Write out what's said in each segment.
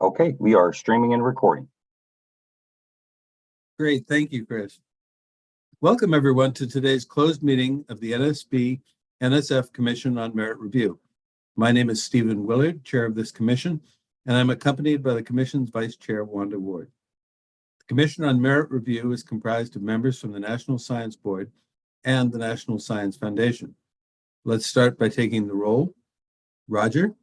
Okay, we are streaming and recording. Great, thank you, Chris. Welcome everyone to today's closed meeting of the NSB-NSF Commission on Merit Review. My name is Stephen Willard, chair of this commission, and I'm accompanied by the commission's vice chair, Wanda Ward. The Commission on Merit Review is comprised of members from the National Science Board and the National Science Foundation. Let's start by taking the roll. Roger?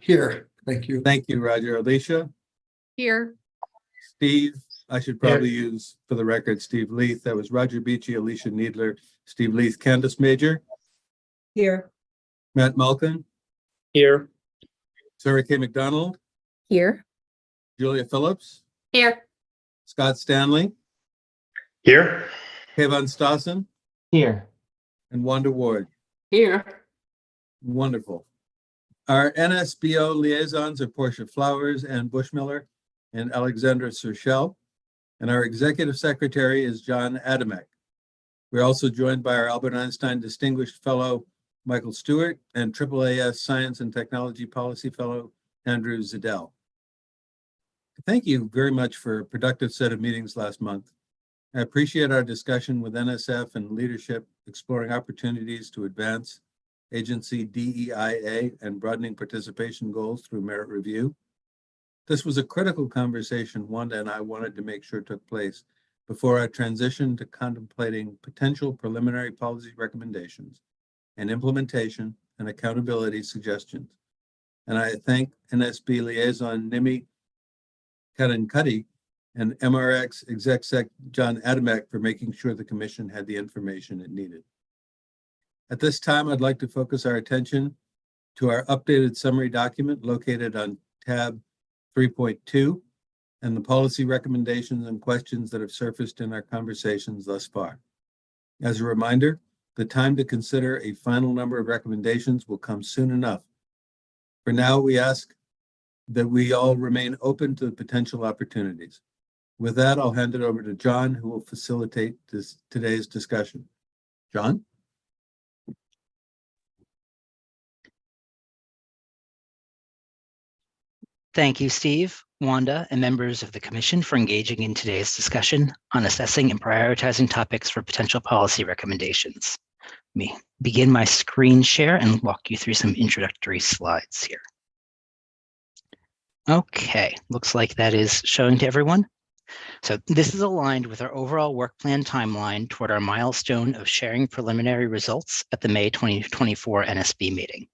Here, thank you. Thank you, Roger. Alicia? Here. Steve? I should probably use, for the record, Steve Leith. That was Roger Beachy, Alicia Needler, Steve Leith. Candace Major? Here. Matt Malkin? Here. Sarah K. McDonald? Here. Julia Phillips? Here. Scott Stanley? Here. Kevin Stassen? Here. And Wanda Ward. Here. Wonderful. Our NSBO liaisons are Portia Flowers and Bushmiller and Alexandra Sershell. And our executive secretary is John Adamek. We're also joined by our Albert Einstein Distinguished Fellow, Michael Stewart, and AAAS Science and Technology Policy Fellow, Andrew Zidell. Thank you very much for a productive set of meetings last month. I appreciate our discussion with NSF and leadership exploring opportunities to advance agency DEIA and broadening participation goals through merit review. This was a critical conversation Wanda and I wanted to make sure took place before our transition to contemplating potential preliminary policy recommendations and implementation and accountability suggestions. And I thank NSB liaison Nimi Kadankudi and MRX Exec Sec John Adamek for making sure the commission had the information it needed. At this time, I'd like to focus our attention to our updated summary document located on tab 3.2 and the policy recommendations and questions that have surfaced in our conversations thus far. As a reminder, the time to consider a final number of recommendations will come soon enough. For now, we ask that we all remain open to potential opportunities. With that, I'll hand it over to John, who will facilitate today's discussion. John? Thank you, Steve, Wanda, and members of the Commission for engaging in today's discussion on assessing and prioritizing topics for potential policy recommendations. Let me begin my screen share and walk you through some introductory slides here. Okay, looks like that is showing to everyone. So this is aligned with our overall work plan timeline toward our milestone of sharing preliminary results at the May 2024 NSB meeting.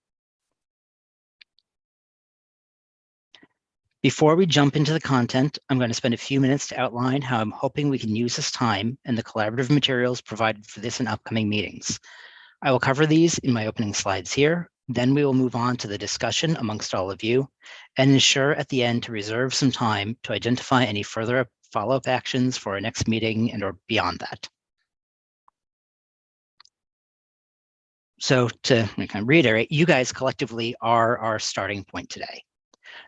Before we jump into the content, I'm going to spend a few minutes to outline how I'm hoping we can use this time and the collaborative materials provided for this and upcoming meetings. I will cover these in my opening slides here. Then we will move on to the discussion amongst all of you and ensure at the end to reserve some time to identify any further follow-up actions for our next meeting and or beyond that. So to kind of reiterate, you guys collectively are our starting point today.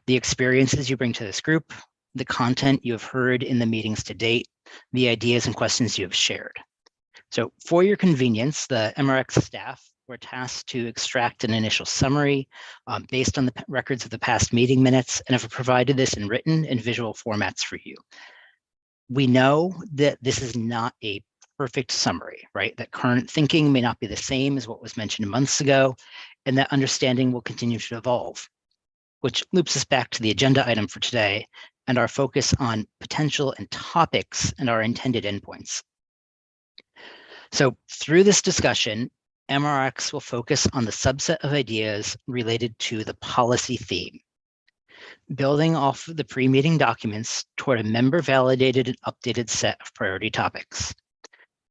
The experiences you bring to this group, the content you have heard in the meetings to date, the ideas and questions you have shared. So for your convenience, the MRX staff were tasked to extract an initial summary based on the records of the past meeting minutes and have provided this in written and visual formats for you. We know that this is not a perfect summary, right? That current thinking may not be the same as what was mentioned months ago, and that understanding will continue to evolve, which loops us back to the agenda item for today and our focus on potential and topics and our intended endpoints. So through this discussion, MRX will focus on the subset of ideas related to the policy theme, building off the pre-meeting documents toward a member-validated and updated set of priority topics.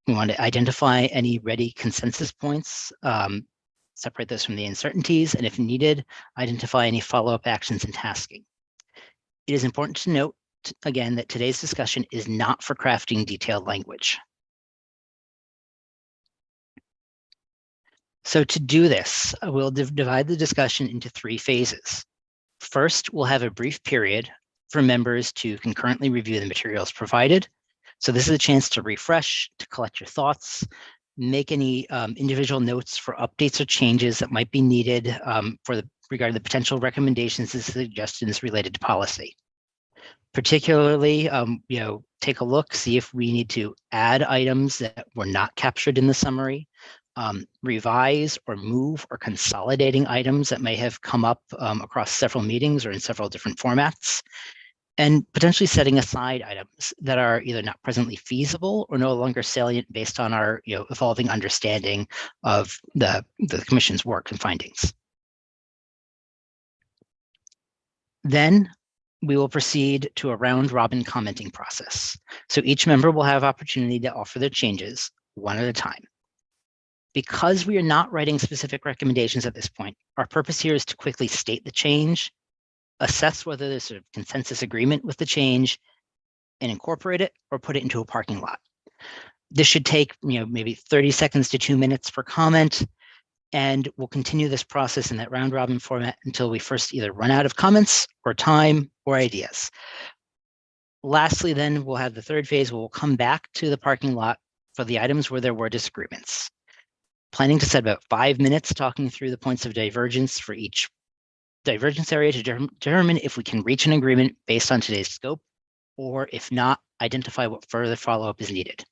We want to identify any ready consensus points, separate those from the uncertainties, and if needed, identify any follow-up actions and tasking. It is important to note, again, that today's discussion is not for crafting detailed language. So to do this, we'll divide the discussion into 3 phases. First, we'll have a brief period for members to concurrently review the materials provided. So this is a chance to refresh, to collect your thoughts, make any individual notes for updates or changes that might be needed for the regarding the potential recommendations and suggestions related to policy. Particularly, take a look, see if we need to add items that were not captured in the summary, revise or move or consolidating items that may have come up across several meetings or in several different formats, and potentially setting aside items that are either not presently feasible or no longer salient based on our evolving understanding of the commission's work and findings. Then we will proceed to a round robin commenting process. So each member will have opportunity to offer their changes one at a time. Because we are not writing specific recommendations at this point, our purpose here is to quickly state the change, assess whether there's a consensus agreement with the change, and incorporate it or put it into a parking lot. This should take maybe 30 seconds to 2 minutes per comment, and we'll continue this process in that round robin format until we first either run out of comments or time or ideas. Lastly, then we'll have the third phase where we'll come back to the parking lot for the items where there were disagreements. Planning to set about 5 minutes talking through the points of divergence for each divergence area to determine if we can reach an agreement based on today's scope, or if not, identify what further follow-up is needed.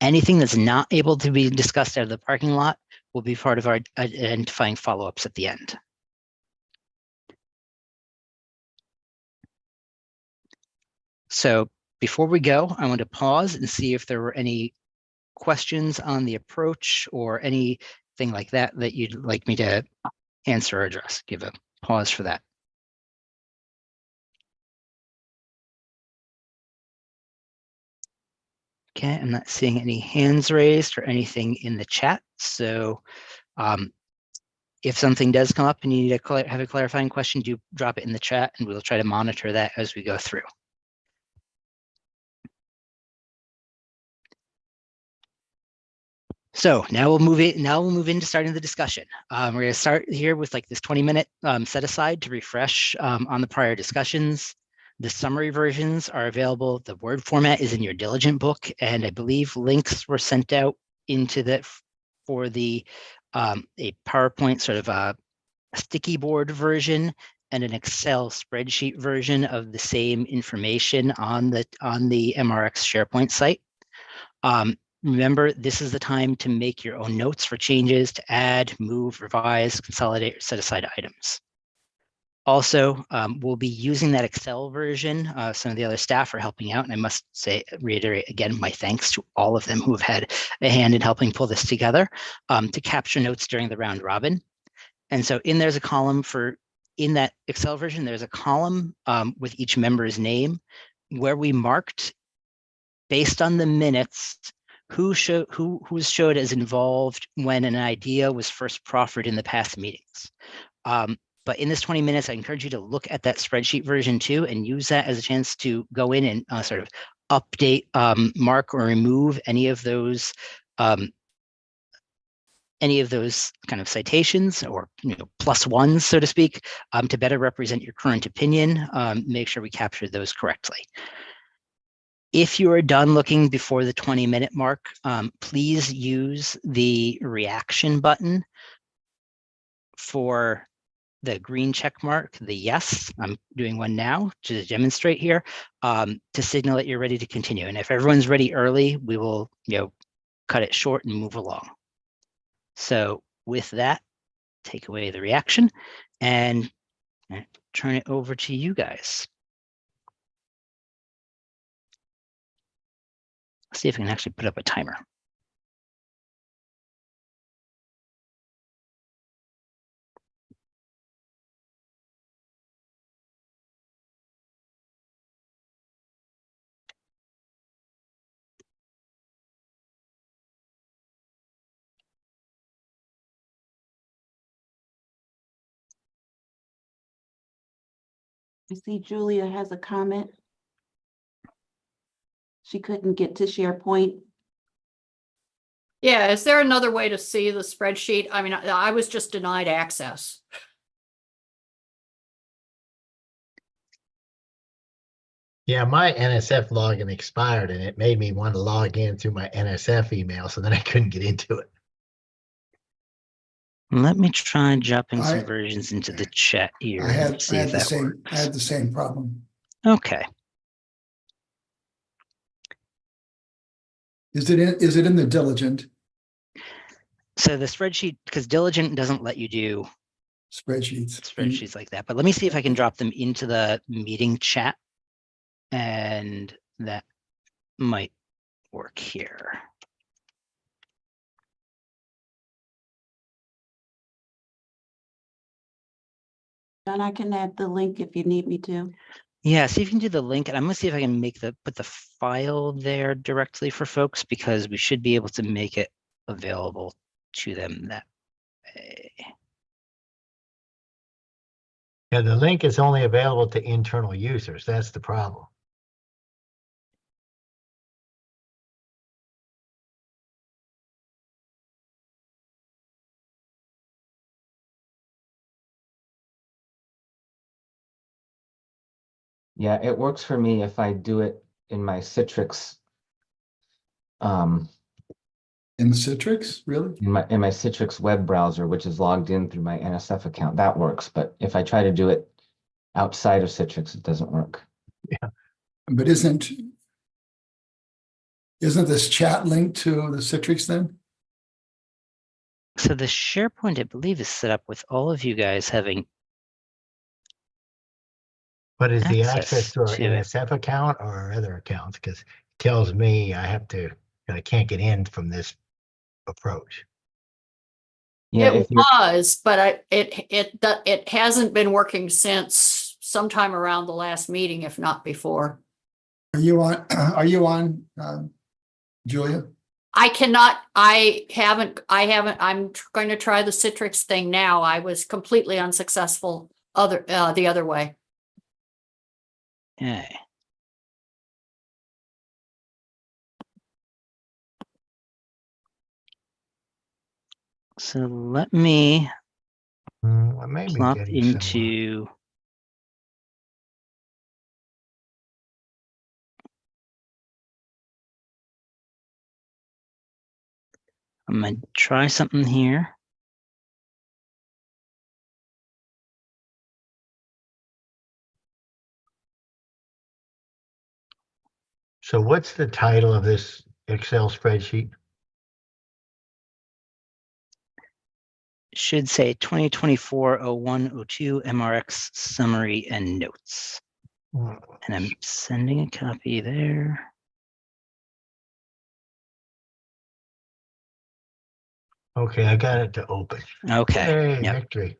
Anything that's not able to be discussed out of the parking lot will be part of our identifying follow-ups at the end. So before we go, I want to pause and see if there were any questions on the approach or anything like that that you'd like me to answer or address. Give a pause for that. Okay, I'm not seeing any hands raised or anything in the chat. So if something does come up and you need to have a clarifying question, do drop it in the chat and we'll try to monitor that as we go through. So now we'll move into starting the discussion. We're going to start here with like this 20-minute set aside to refresh on the prior discussions. The summary versions are available. The Word format is in your diligent book, and I believe links were sent out into the for the a PowerPoint sort of a sticky board version and an Excel spreadsheet version of the same information on the MRX SharePoint site. Remember, this is the time to make your own notes for changes, to add, move, revise, consolidate, or set aside items. Also, we'll be using that Excel version. Some of the other staff are helping out, and I must reiterate again, my thanks to all of them who have had a hand in helping pull this together to capture notes during the round robin. And so in that Excel version, there's a column with each member's name where we marked based on the minutes who was showed as involved when an idea was first proffered in the past meetings. But in this 20 minutes, I encourage you to look at that spreadsheet version too and use that as a chance to go in and sort of update, mark, or remove any of those kind of citations or plus ones, so to speak, to better represent your current opinion. Make sure we capture those correctly. If you are done looking before the 20-minute mark, please use the reaction button for the green check mark, the yes. I'm doing one now to demonstrate here, to signal that you're ready to continue. And if everyone's ready early, we will cut it short and move along. So with that, take away the reaction and turn it over to you guys. Let's see if we can actually put up a timer. I see Julia has a comment. She couldn't get to SharePoint. Yeah, is there another way to see the spreadsheet? I mean, I was just denied access. Yeah, my NSF login expired and it made me want to log in through my NSF email, so then I couldn't get into it. Let me try dropping some I- versions into the chat here. I and had, see I if had the that same, I works. had the same problem. Okay. Is it in the diligent So the spreadsheet, because Diligent doesn't let you do spreadsheets? spreadsheets like that, but let me see if I can drop them into the meeting chat, and that might work here. And I can add the link if you need me to. Yeah, see if you can do the link, and I'm gonna see if I can put the file there directly for folks, because we should be able to make it available to them that way. Yeah, the link is only available to internal users. That's the problem. Yeah, it works for me if I do it in my Citrix, In Citrix, really? in my Citrix web browser, which is logged in through my NSF account. That works, but if I try to do it outside of Citrix, it doesn't work. But isn't this chat linked to the Citrix then? So the SharePoint, I believe, is set up with all of you guys having But is the access access to our to it. NSF account or our other accounts? Because it tells me I can't get in from this approach. Yeah, It if you're, was, but it hasn't been working since sometime around the last meeting, if not before. Are you on, Julia? I haven't, I'm going to try the Citrix thing now. I was completely unsuccessful the other way. Okay. So let me I may be plop getting somewhere. into I'm gonna try something here. So what's the title of this Excel spreadsheet? Should say 2024-01-02 MRX summary and notes. And I'm sending a copy there. Okay, I got it to open. Okay. Hey, Yep. victory.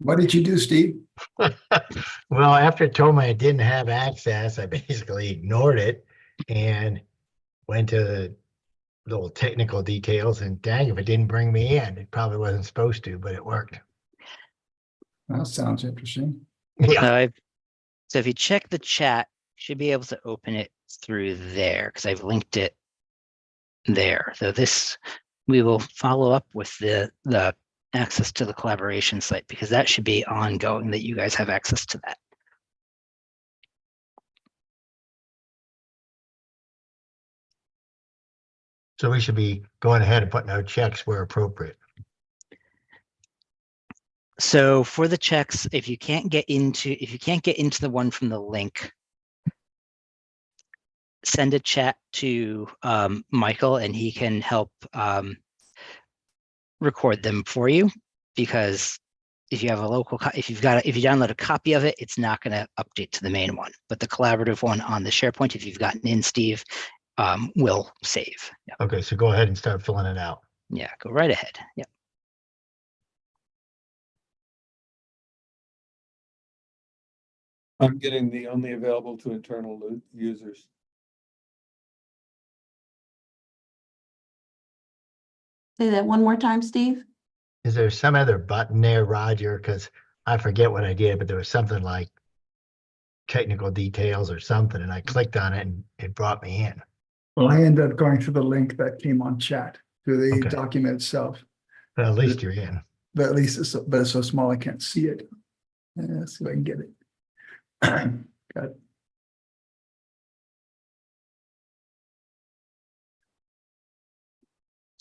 What did you do, Steve? Well, after it told me I didn't have access, I basically ignored it and went to the little technical details, and dang, if it didn't bring me in, it probably wasn't supposed to, but it worked. That sounds interesting. Yeah. So if you check the chat, you should be able to open it through there because I've linked it there. So this, we will follow up with the access to the collaboration site because that should be ongoing, that you guys have access to that. So we should be going ahead and putting out checks where appropriate. So for the checks, if you can't get into the one from the link, send a chat to Michael and he can help record them for you, because if you have a local, if you download a copy of it, it's not going to update to the main one, but the collaborative one on the SharePoint, if you've gotten in, Steve, will save. Yeah. Okay, so go ahead and start filling it out. Yeah, go right ahead. Yeah. I'm getting the only available to internal users. Say that one more time, Steve. Is there some other button there, Roger? Because I forget what I did, but there was something like technical details or something, and I clicked on it and it brought me in. Well, I ended up going to the link that came on chat to the Okay. document itself. But at least you're in. But at least it's so small I can't see it. Let's see if I can get it. Got it.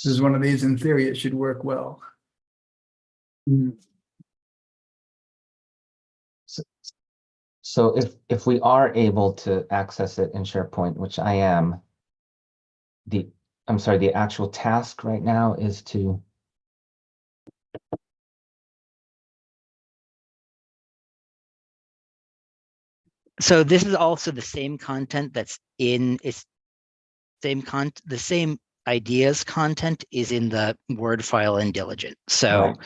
This is one of these, in theory, it should work well. So if we are able to access it in SharePoint, which I am, I'm sorry, the actual task right now is to. So this is also the same content that's in the same ideas content is in the Word file in Diligent. So Right.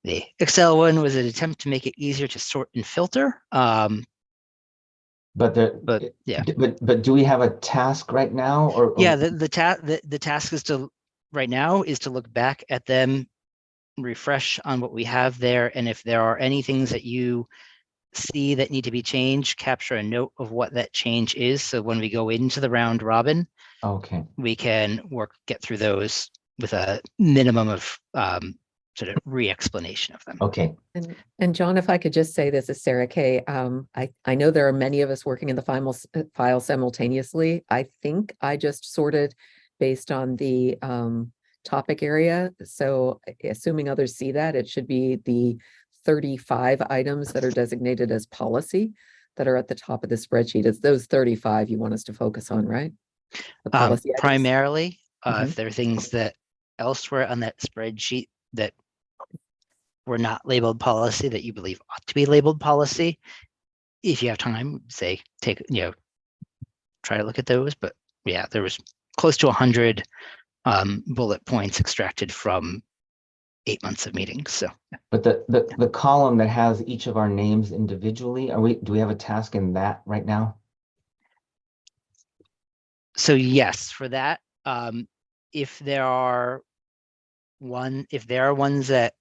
the Excel one was an attempt to make it easier to sort and filter. But Yeah. But do we have a task right now, or Yeah, the task is to right now is to look back at them, refresh on what we have there, and if there are any things that you see that need to be changed, capture a note of what that change is. So when we go into the round robin, okay, we can get through those with a minimum of sort of re-explanation of them. okay, And John, if I could just say, this is Sarah Kay. I know there are many of us working in the file simultaneously. I think I just sorted based on the topic area. So assuming others see that, it should be the 35 items that are designated as policy that are at the top of the spreadsheet. It's those 35 you want us to focus on, right? The policy items? Primarily, Mhm. if there are things that elsewhere on that spreadsheet that were not labeled policy that you believe ought to be labeled policy, if you have time, say try to look at those. But yeah, there was close to 100 bullet points extracted from 8 months of meetings. So, but the column that has each of our names individually, do we have a task in that right now? so yes, for that, if there are ones that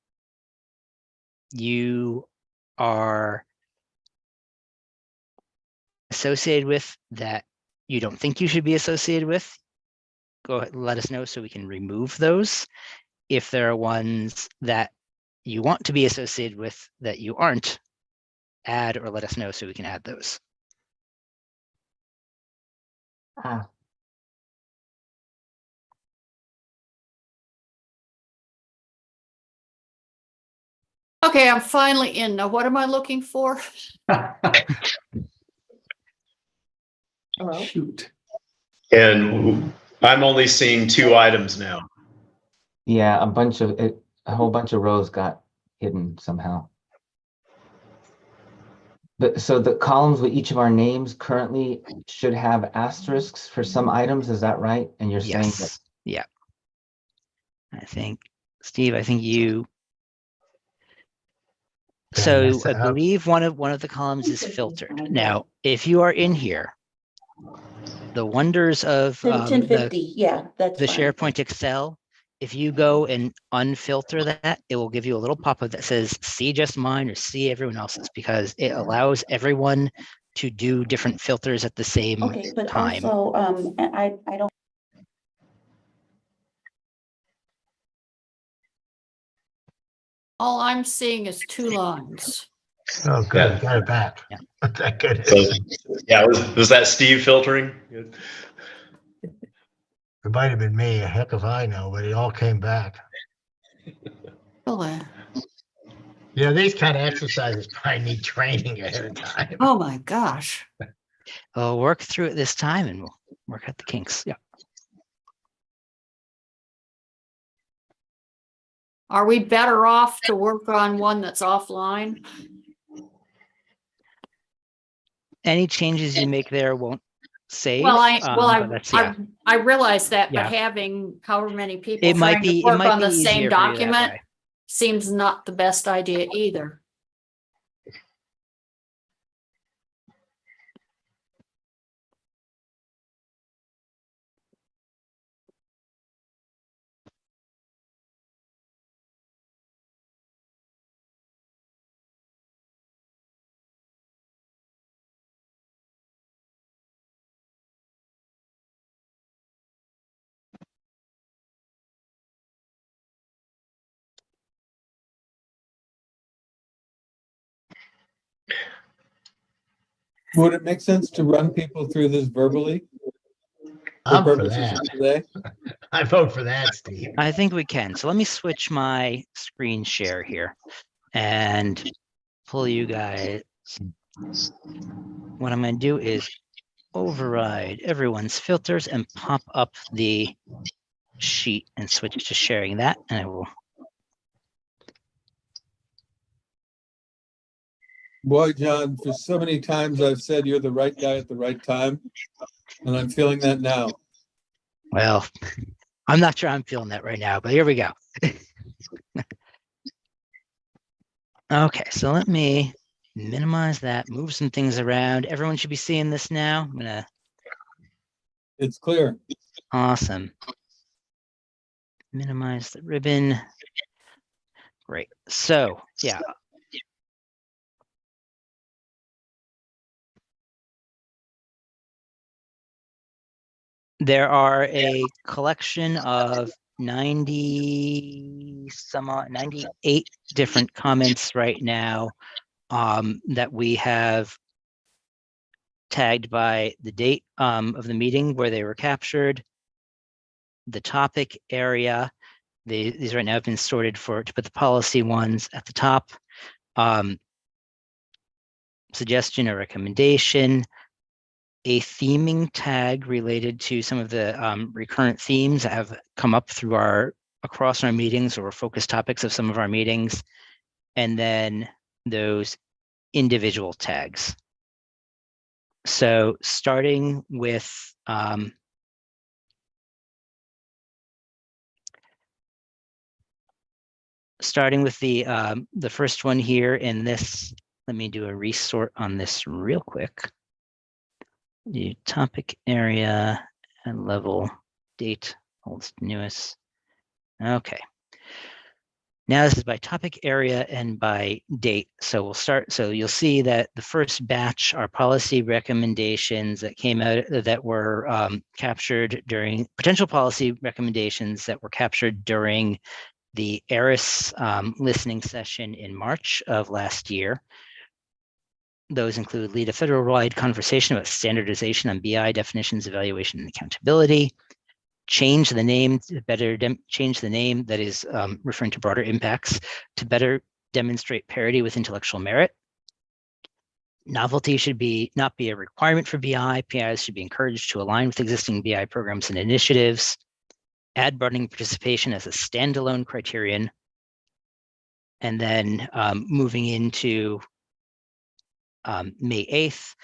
you are associated with that you don't think you should be associated with, go ahead and let us know so we can remove those. If there are ones that you want to be associated with that you aren't, add or let us know so we can add those. Ah, Okay, I'm finally in. Now, what am I looking for? Shoot. And I'm only seeing 2 items now. yeah, a whole bunch of rows got hidden somehow. So the columns with each of our names currently should have asterisks for some items, is that right? And you're saying that, Yes. Yeah. I think, Steve, you. Did I So mess I it up? believe one of the columns is filtered. Now, if you are in here, the wonders of the 1050, yeah, that's fine. SharePoint Excel, if you go and unfilter that, it will give you a little pop-up that says, see just mine or see everyone else's, because it allows everyone to do different filters at the same Okay, but time. also, I don't. All I'm seeing is 2 lines. Oh, good, Yeah. got it back. Yeah. Thank goodness. So, yeah, was that Steve filtering? Good. It might have been me, a heck if I know, but it all came back. Oh These kind of exercises probably need training ahead of time. my gosh. We'll work through it this time and we'll work out the kinks. Yeah. Are we better off to work on one that's offline? Any changes you make there won't save. Well, I realize that, but Yeah. having however many people It might trying to be work on the same easier for you that document way. seems not the best idea either. Would it make sense to run people through this verbally for I'm for purposes that. of today? I vote for that, Steve. I think we can. So let me switch my screen share here and pull you guys. What I'm going to do is override everyone's filters and pop up the sheet and switch to sharing that. And I will. Boy, John, for so many times I've said you're the right guy at the right time, and I'm feeling that now. Well, I'm not sure I'm feeling that right now, but here we go. Okay, so let me minimize that, move some things around. Everyone should be seeing this now. I'm gonna. It's clear. Awesome. Minimize the ribbon. Great. So yeah. There are a collection of 98 different comments right now that we have tagged by the date of the meeting where they were captured, the topic area. These right now have been sorted to put the policy ones at the top. Suggestion or recommendation, a theming tag related to some of the recurrent themes that have come up across our meetings or focus topics of some of our meetings, and then those individual tags. So starting with the first one here in this, let me do a resort on this real quick. The topic area and level date holds newest. Okay. Now this is by topic area and by date. So we'll start. So you'll see that the first batch are policy recommendations that came out that were captured during potential policy recommendations that were captured during the ERIS listening session in March of last year. Those include lead a federal-wide conversation about standardization on BI definitions, evaluation, and accountability. Change the name to change the name that is referring to broader impacts to better demonstrate parity with intellectual merit. Novelty should not be a requirement for BI. PIs should be encouraged to align with existing BI programs and initiatives. Add broadening participation as a standalone criterion. And then moving into May 8th,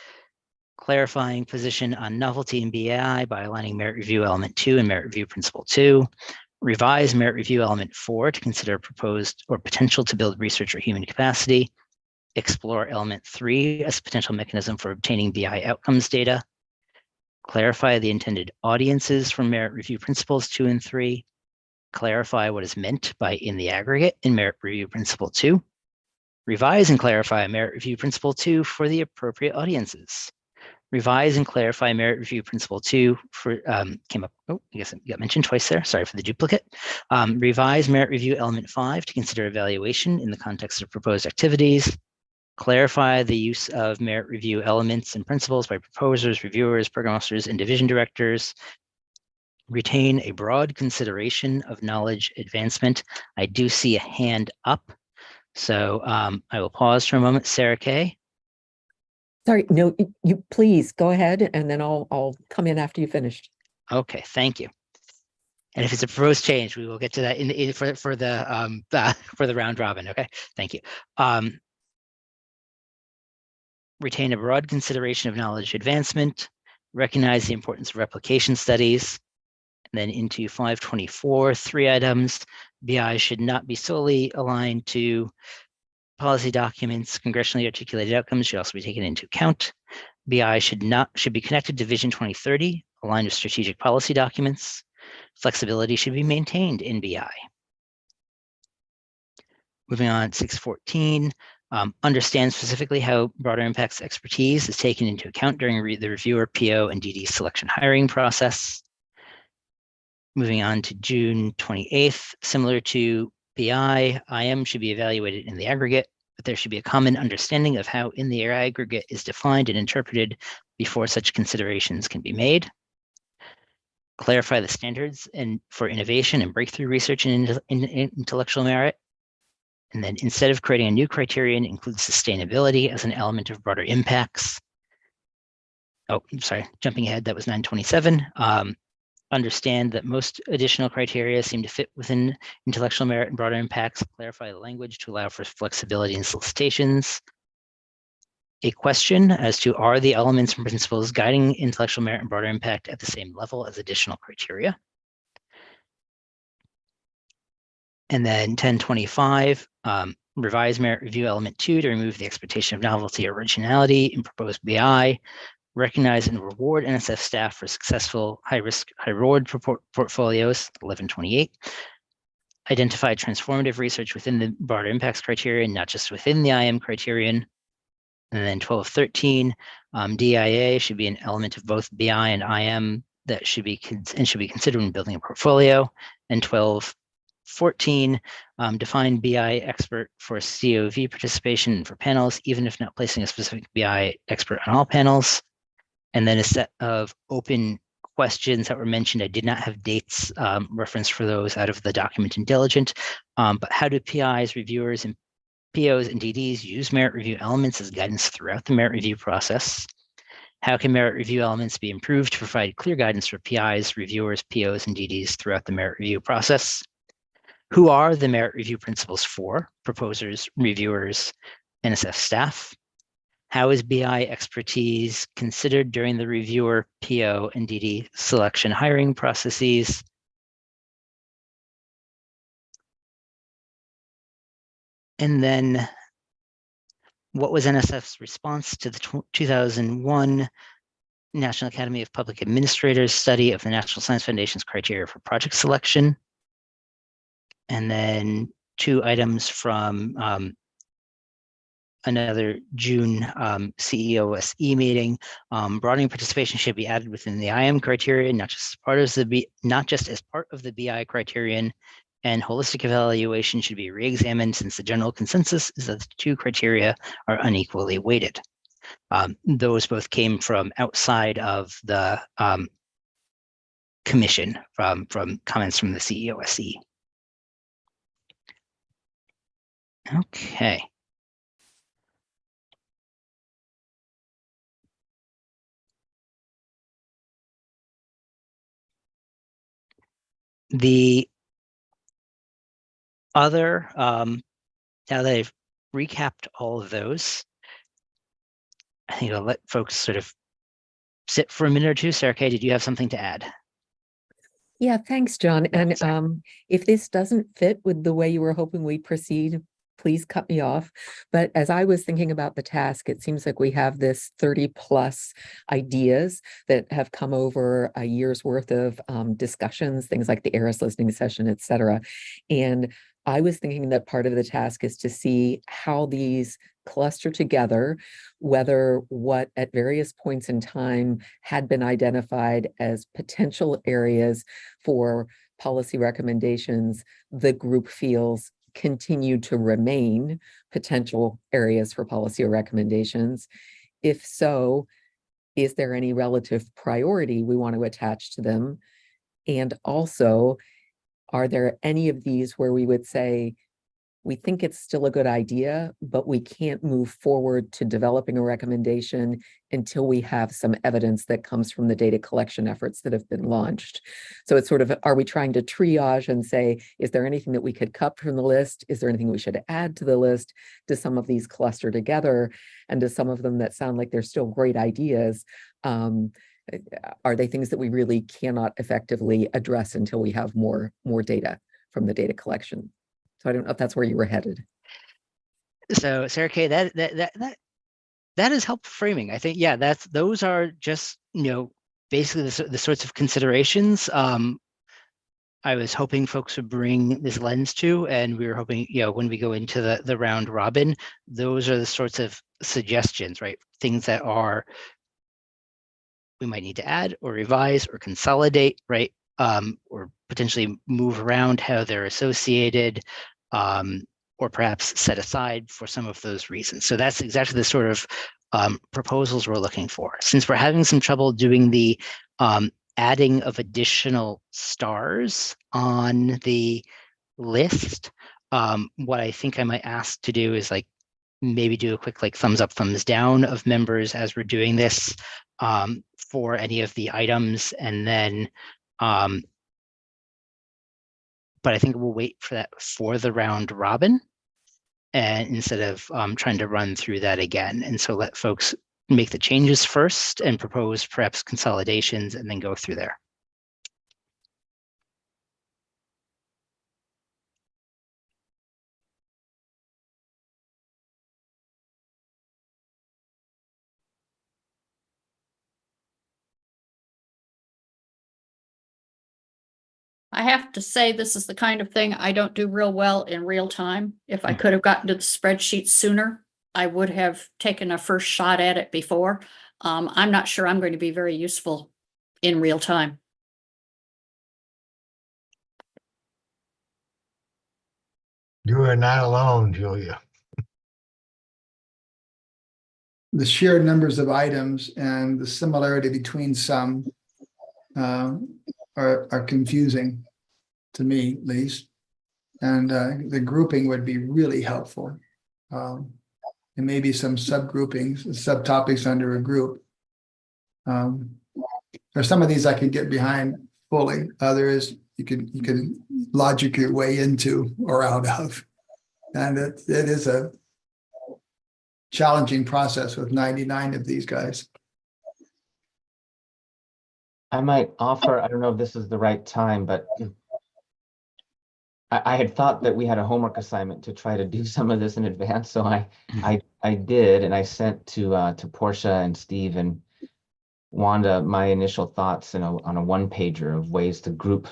clarifying position on novelty in BI by aligning merit review element 2 and merit review principle 2. Revise merit review element 4 to consider proposed or potential to build research or human capacity. Explore element 3 as a potential mechanism for obtaining BI outcomes data. Clarify the intended audiences for merit review principles 2 and 3. Clarify what is meant by in the aggregate in merit review principle 2. Revise and clarify merit review principle 2 for the appropriate audiences. Revise and clarify merit review principle 2 for came up. Oh, I guess it got mentioned twice there. Sorry for the duplicate. Revise merit review element 5 to consider evaluation in the context of proposed activities. Clarify the use of merit review elements and principles by proposers, reviewers, program officers, and division directors. Retain a broad consideration of knowledge advancement. I do see a hand up. So I will pause for a moment. Sarah Kay. Sorry, no, you please go ahead and then I'll come in after you finished. Okay, thank you. And if it's a proposed change, we will get to that for the round robin. Okay, thank you. Retain a broad consideration of knowledge advancement. Recognize the importance of replication studies. And then into 524, 3 items. BI should not be solely aligned to policy documents. Congressionally articulated outcomes should also be taken into account. BI should be connected to Vision 2030, aligned with strategic policy documents. Flexibility should be maintained in BI. Moving on, 614, understand specifically how broader impacts expertise is taken into account during the reviewer, PO, and DD selection hiring process. Moving on to June 28th, similar to BI, IM should be evaluated in the aggregate, but there should be a common understanding of how in the aggregate is defined and interpreted before such considerations can be made. clarify the standards and for innovation and breakthrough research and intellectual merit. And then instead of creating a new criterion, include sustainability as an element of broader impacts. Oh, I'm sorry, jumping ahead, that was 927. Understand that most additional criteria seem to fit within intellectual merit and broader impacts. Clarify the language to allow for flexibility in solicitations. A question as to, are the elements and principles guiding intellectual merit and broader impact at the same level as additional criteria? And then 1025, revise merit review element 2 to remove the expectation of novelty or originality in proposed BI. Recognize and reward NSF staff for successful high-risk, high-reward portfolios, 1128. Identify transformative research within the broader impacts criterion, not just within the IM criterion. And then 1213, DIA should be an element of both BI and IM that should be considered when building a portfolio. And 1214, define BI expert for COV participation for panels, even if not placing a specific BI expert on all panels. And then a set of open questions that were mentioned. I did not have dates referenced for those out of the document and diligent, but how do PIs, reviewers, and POs and DDs use merit review elements as guidance throughout the merit review process? How can merit review elements be improved to provide clear guidance for PIs, reviewers, POs, and DDs throughout the merit review process? Who are the merit review principles for? Proposers, reviewers, NSF staff? How is BI expertise considered during the reviewer, PO, and DD selection hiring processes? And then what was NSF's response to the 2001 National Academy of Public Administrators study of the National Science Foundation's criteria for project selection? And then 2 items from another June CEOSE meeting. Broadening participation should be added within the IM criteria, not just as part of the BI criterion, and holistic evaluation should be re-examined since the general consensus is that the 2 criteria are unequally weighted. Those both came from outside of the commission from comments from the CEOSE. Okay. The other, now that I've recapped all of those, I think I'll let folks sort of sit for a minute or two. Sarah Kay, did you have something to add? Yeah, thanks, John. And if this doesn't fit with the way you were hoping we'd proceed, please cut me off. But as I was thinking about the task, it seems like we have this 30 plus ideas that have come over a year's worth of discussions, things like the ARIS listening session, et cetera. And I was thinking that part of the task is to see how these cluster together, whether what at various points in time had been identified as potential areas for policy recommendations, the group feels continue to remain potential areas for policy or recommendations. If so, is there any relative priority we want to attach to them? And also, are there any of these where we would say, we think it's still a good idea, but we can't move forward to developing a recommendation until we have some evidence that comes from the data collection efforts that have been launched. So it's sort of, are we trying to triage and say, is there anything that we could cut from the list? Is there anything we should add to the list? Do some of these cluster together? And do some of them that sound like they're still great ideas, are they things that we really cannot effectively address until we have more data from the data collection? So I don't know if that's where you were headed. So Sarah Kay, that is helpful framing. I think, yeah, those are just, basically the sorts of considerations I was hoping folks would bring this lens to, and we were hoping, when we go into the round robin, those are the sorts of suggestions, right? Things that we might need to add or revise or consolidate, right? Or potentially move around how they're associated, or perhaps set aside for some of those reasons. So that's exactly the sort of proposals we're looking for. Since we're having some trouble doing the adding of additional stars on the list. What I think I might ask to do is like maybe do a quick like thumbs up, thumbs down of members as we're doing this for any of the items, and then but I think we'll wait for that for the round robin, and instead of trying to run through that again. And so let folks make the changes first and propose perhaps consolidations and then go through there. I have to say, this is the kind of thing I don't do real well in real time. If I could have gotten to the spreadsheet sooner, I would have taken a first shot at it before. I'm not sure I'm going to be very useful in real time. You are not alone, Julia. The sheer numbers of items and the similarity between some are confusing to me, at least. And the grouping would be really helpful. And maybe some subgroupings, subtopics under a group. There's some of these I can get behind fully. Others you can logic your way into or out of. And it is a challenging process with 99 of these guys. I might offer, I don't know if this is the right time, but I had thought that we had a homework assignment to try to do some of this in advance. So I did, and I sent to Portia and Steve and Wanda my initial thoughts on a one pager of ways to group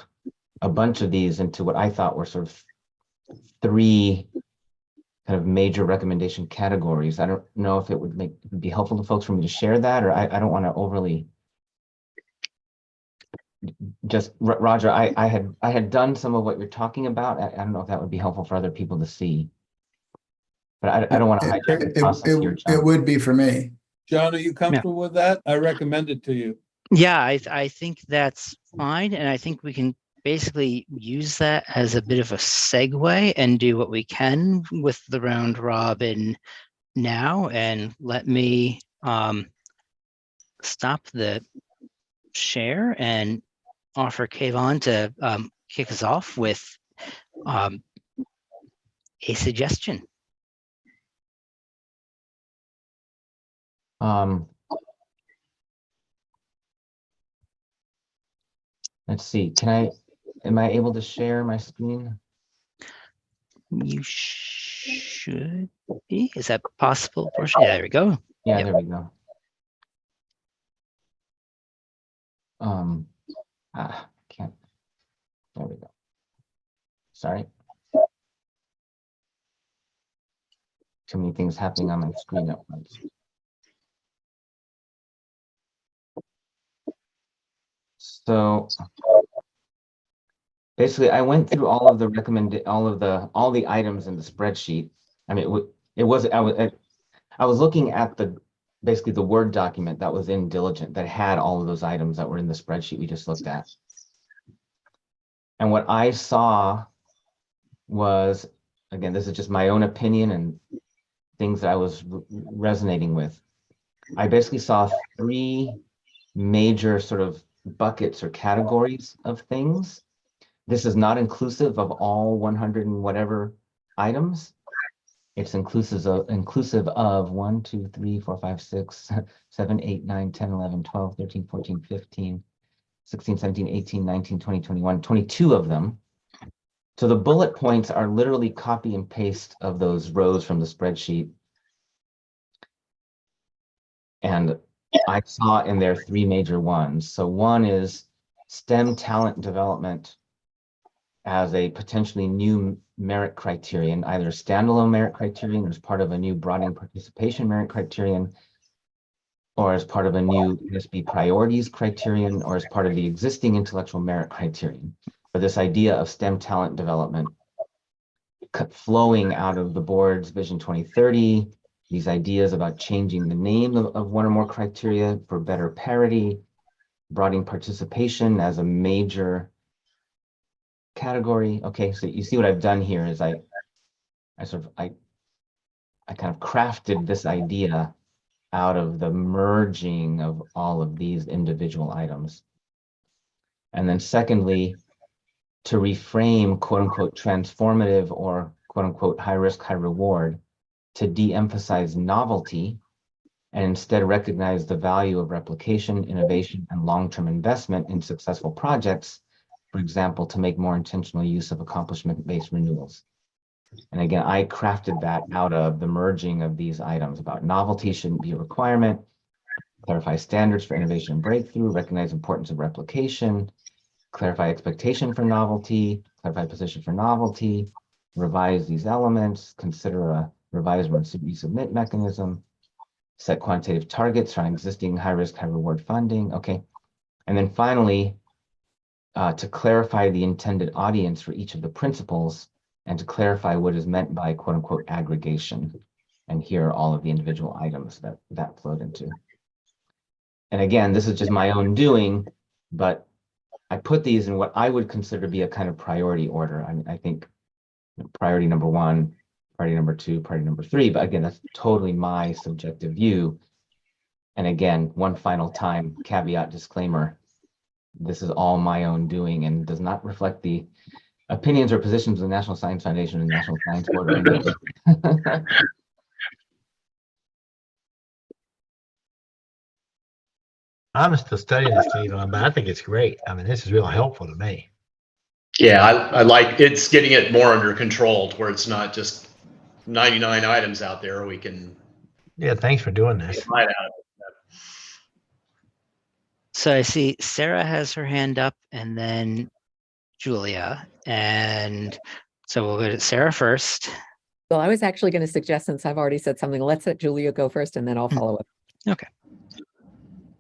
a bunch of these into what I thought were sort of 3 kind of major recommendation categories. I don't know if it would be helpful to folks for me to share that, or I don't want to overly just Roger. I had done some of what you're talking about. I don't know if that would be helpful for other people to see, but I don't want to hijack the process here, John. It would be for me. John, are you comfortable with that? I recommend it to you. Yeah, I think that's fine. And I think we can basically use that as a bit of a segue and do what we can with the round robin now. And let me stop the share and offer Kayvon to kick us off with a suggestion. Let's see. Am I able to share my screen? You should be. Is that possible? Yeah, there we go. Yeah, Yep. there we go. Can't. There we go. Sorry. Too many things happening on my screen at once. So basically, I went through all of the items in the spreadsheet. I mean, I was looking at basically the Word document that was in Diligent that had all of those items that were in the spreadsheet we just looked at. And what I saw was, again, this is just my own opinion and things that I was resonating with. I basically saw 3 major sort of buckets or categories of things. This is not inclusive of all 100 and whatever items. It's inclusive of 1, 2, 3, 4, 5, 6, 7, 8, 9, 10, 11, 12, 13, 14, 15, 16, 17, 18, 19, 20, 21, 22 of them. So the bullet points are literally copy and paste of those rows from the spreadsheet. And I saw in there 3 major ones. So one is STEM talent development as a potentially new merit criterion, either a standalone merit criterion or as part of a new broadening participation merit criterion, or as part of a new NSB priorities criterion, or as part of the existing intellectual merit criterion. But this idea of STEM talent development flowing out of the board's Vision 2030, these ideas about changing the name of one or more criteria for better parity, broadening participation as a major category. Okay, so you see what I've done here is I kind of crafted this idea out of the merging of all of these individual items. And then secondly, to reframe quote unquote transformative or quote unquote high risk, high reward, to de-emphasize novelty and instead recognize the value of replication, innovation, and long-term investment in successful projects, for example, to make more intentional use of accomplishment-based renewals. And again, I crafted that out of the merging of these items about novelty shouldn't be a requirement, clarify standards for innovation and breakthrough, recognize importance of replication, clarify expectation for novelty, clarify position for novelty, revise these elements, consider a revised resubmit mechanism, set quantitative targets on existing high risk, high reward funding. Okay. And then finally, to clarify the intended audience for each of the principles and to clarify what is meant by quote unquote aggregation. And here are all of the individual items that flowed into. And again, this is just my own doing, but I put these in what I would consider to be a kind of priority order. I think priority number 1, priority number 2, priority number 3, but again, that's totally my subjective view. And again, one final time, caveat disclaimer, this is all my own doing and does not reflect the opinions or positions of the National Science Foundation and National Science Board or anything. I'm still studying this, Cleveland, but I think it's great. I mean, this is real helpful to me. Yeah, I like it's getting it more under control to where it's not just 99 items out there. We can Yeah, thanks for doing this. get right out of it. So I see Sarah has her hand up and then Julia. And so we'll go to Sarah first. Well, I was actually going to suggest, since I've already said something, let's let Julia go first and then I'll follow up. Okay.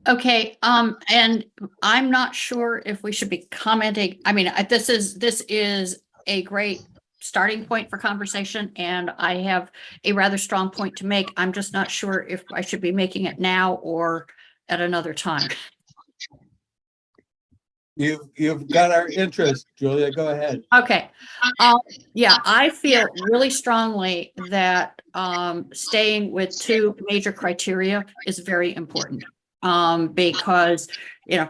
Okay, and I'm not sure if we should be commenting. I mean, this is a great starting point for conversation, and I have a rather strong point to make. I'm just not sure if I should be making it now or at another time. You've got our interest, Julia. Go ahead. Okay. Yeah, I feel really strongly that staying with 2 major criteria is very important. Because, you know,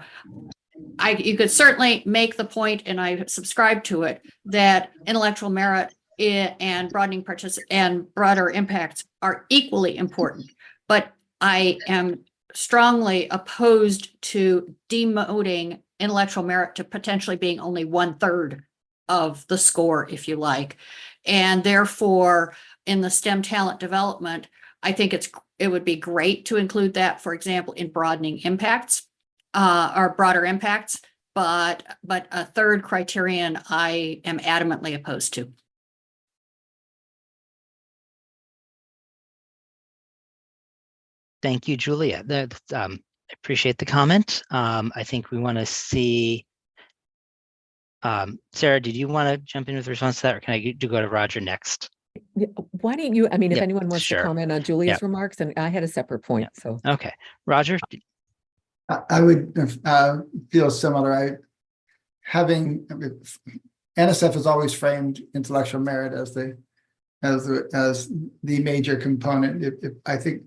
you could certainly make the point, and I subscribe to it, that intellectual merit and broadening and broader impacts are equally important. But I am strongly opposed to demoting intellectual merit to potentially being only 1/3 of the score, if you like. And therefore, in the STEM talent development, I think it would be great to include that, for example, in broadening impacts or broader impacts, but a 3rd criterion I am adamantly opposed to. Thank you, Julia. I appreciate the comment. I think we want to see. Sarah, did you want to jump in with a response to that, or can I go to Roger next? Why don't you, I mean, if Yep, anyone wants sure. to comment on Julia's Yep. remarks, and I had a separate point, so. Okay, Roger. I would feel similar. NSF has always framed intellectual merit as the major component. I think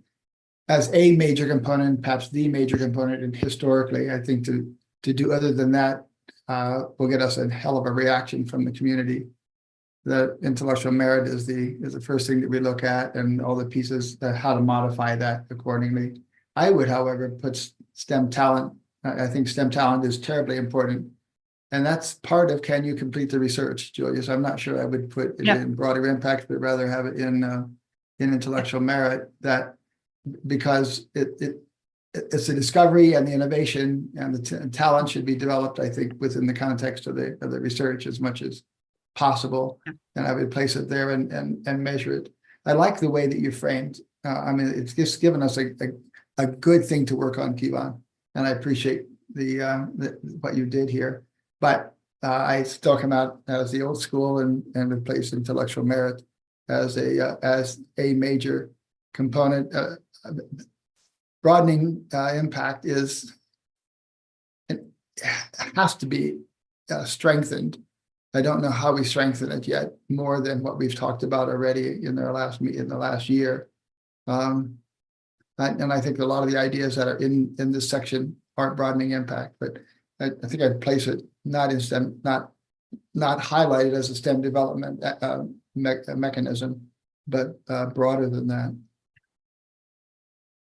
as a major component, perhaps the major component, and historically, I think to do other than that will get us a hell of a reaction from the community. The intellectual merit is the first thing that we look at, and all the pieces, how to modify that accordingly. I would, however, put STEM talent. I think STEM talent is terribly important, and that's part of can you complete the research, Julia? So I'm not sure I would put it in broader impact, but rather have it in intellectual merit. That because it's the discovery and the innovation and the talent should be developed, I think, within the context of the research as much as possible, and I would place it there and measure it. I like the way that you framed. I mean, it's just given us a good thing to work on, Kevon, and I appreciate what you did here. But I still come out as the old school and replace intellectual merit as a major component. Broadening impact is has to be strengthened. I don't know how we strengthen it yet, more than what we've talked about already in the last year. And I think a lot of the ideas that are in this section aren't broadening impact, but I think I'd place it not in STEM, not highlighted as a STEM development mechanism, but broader than that.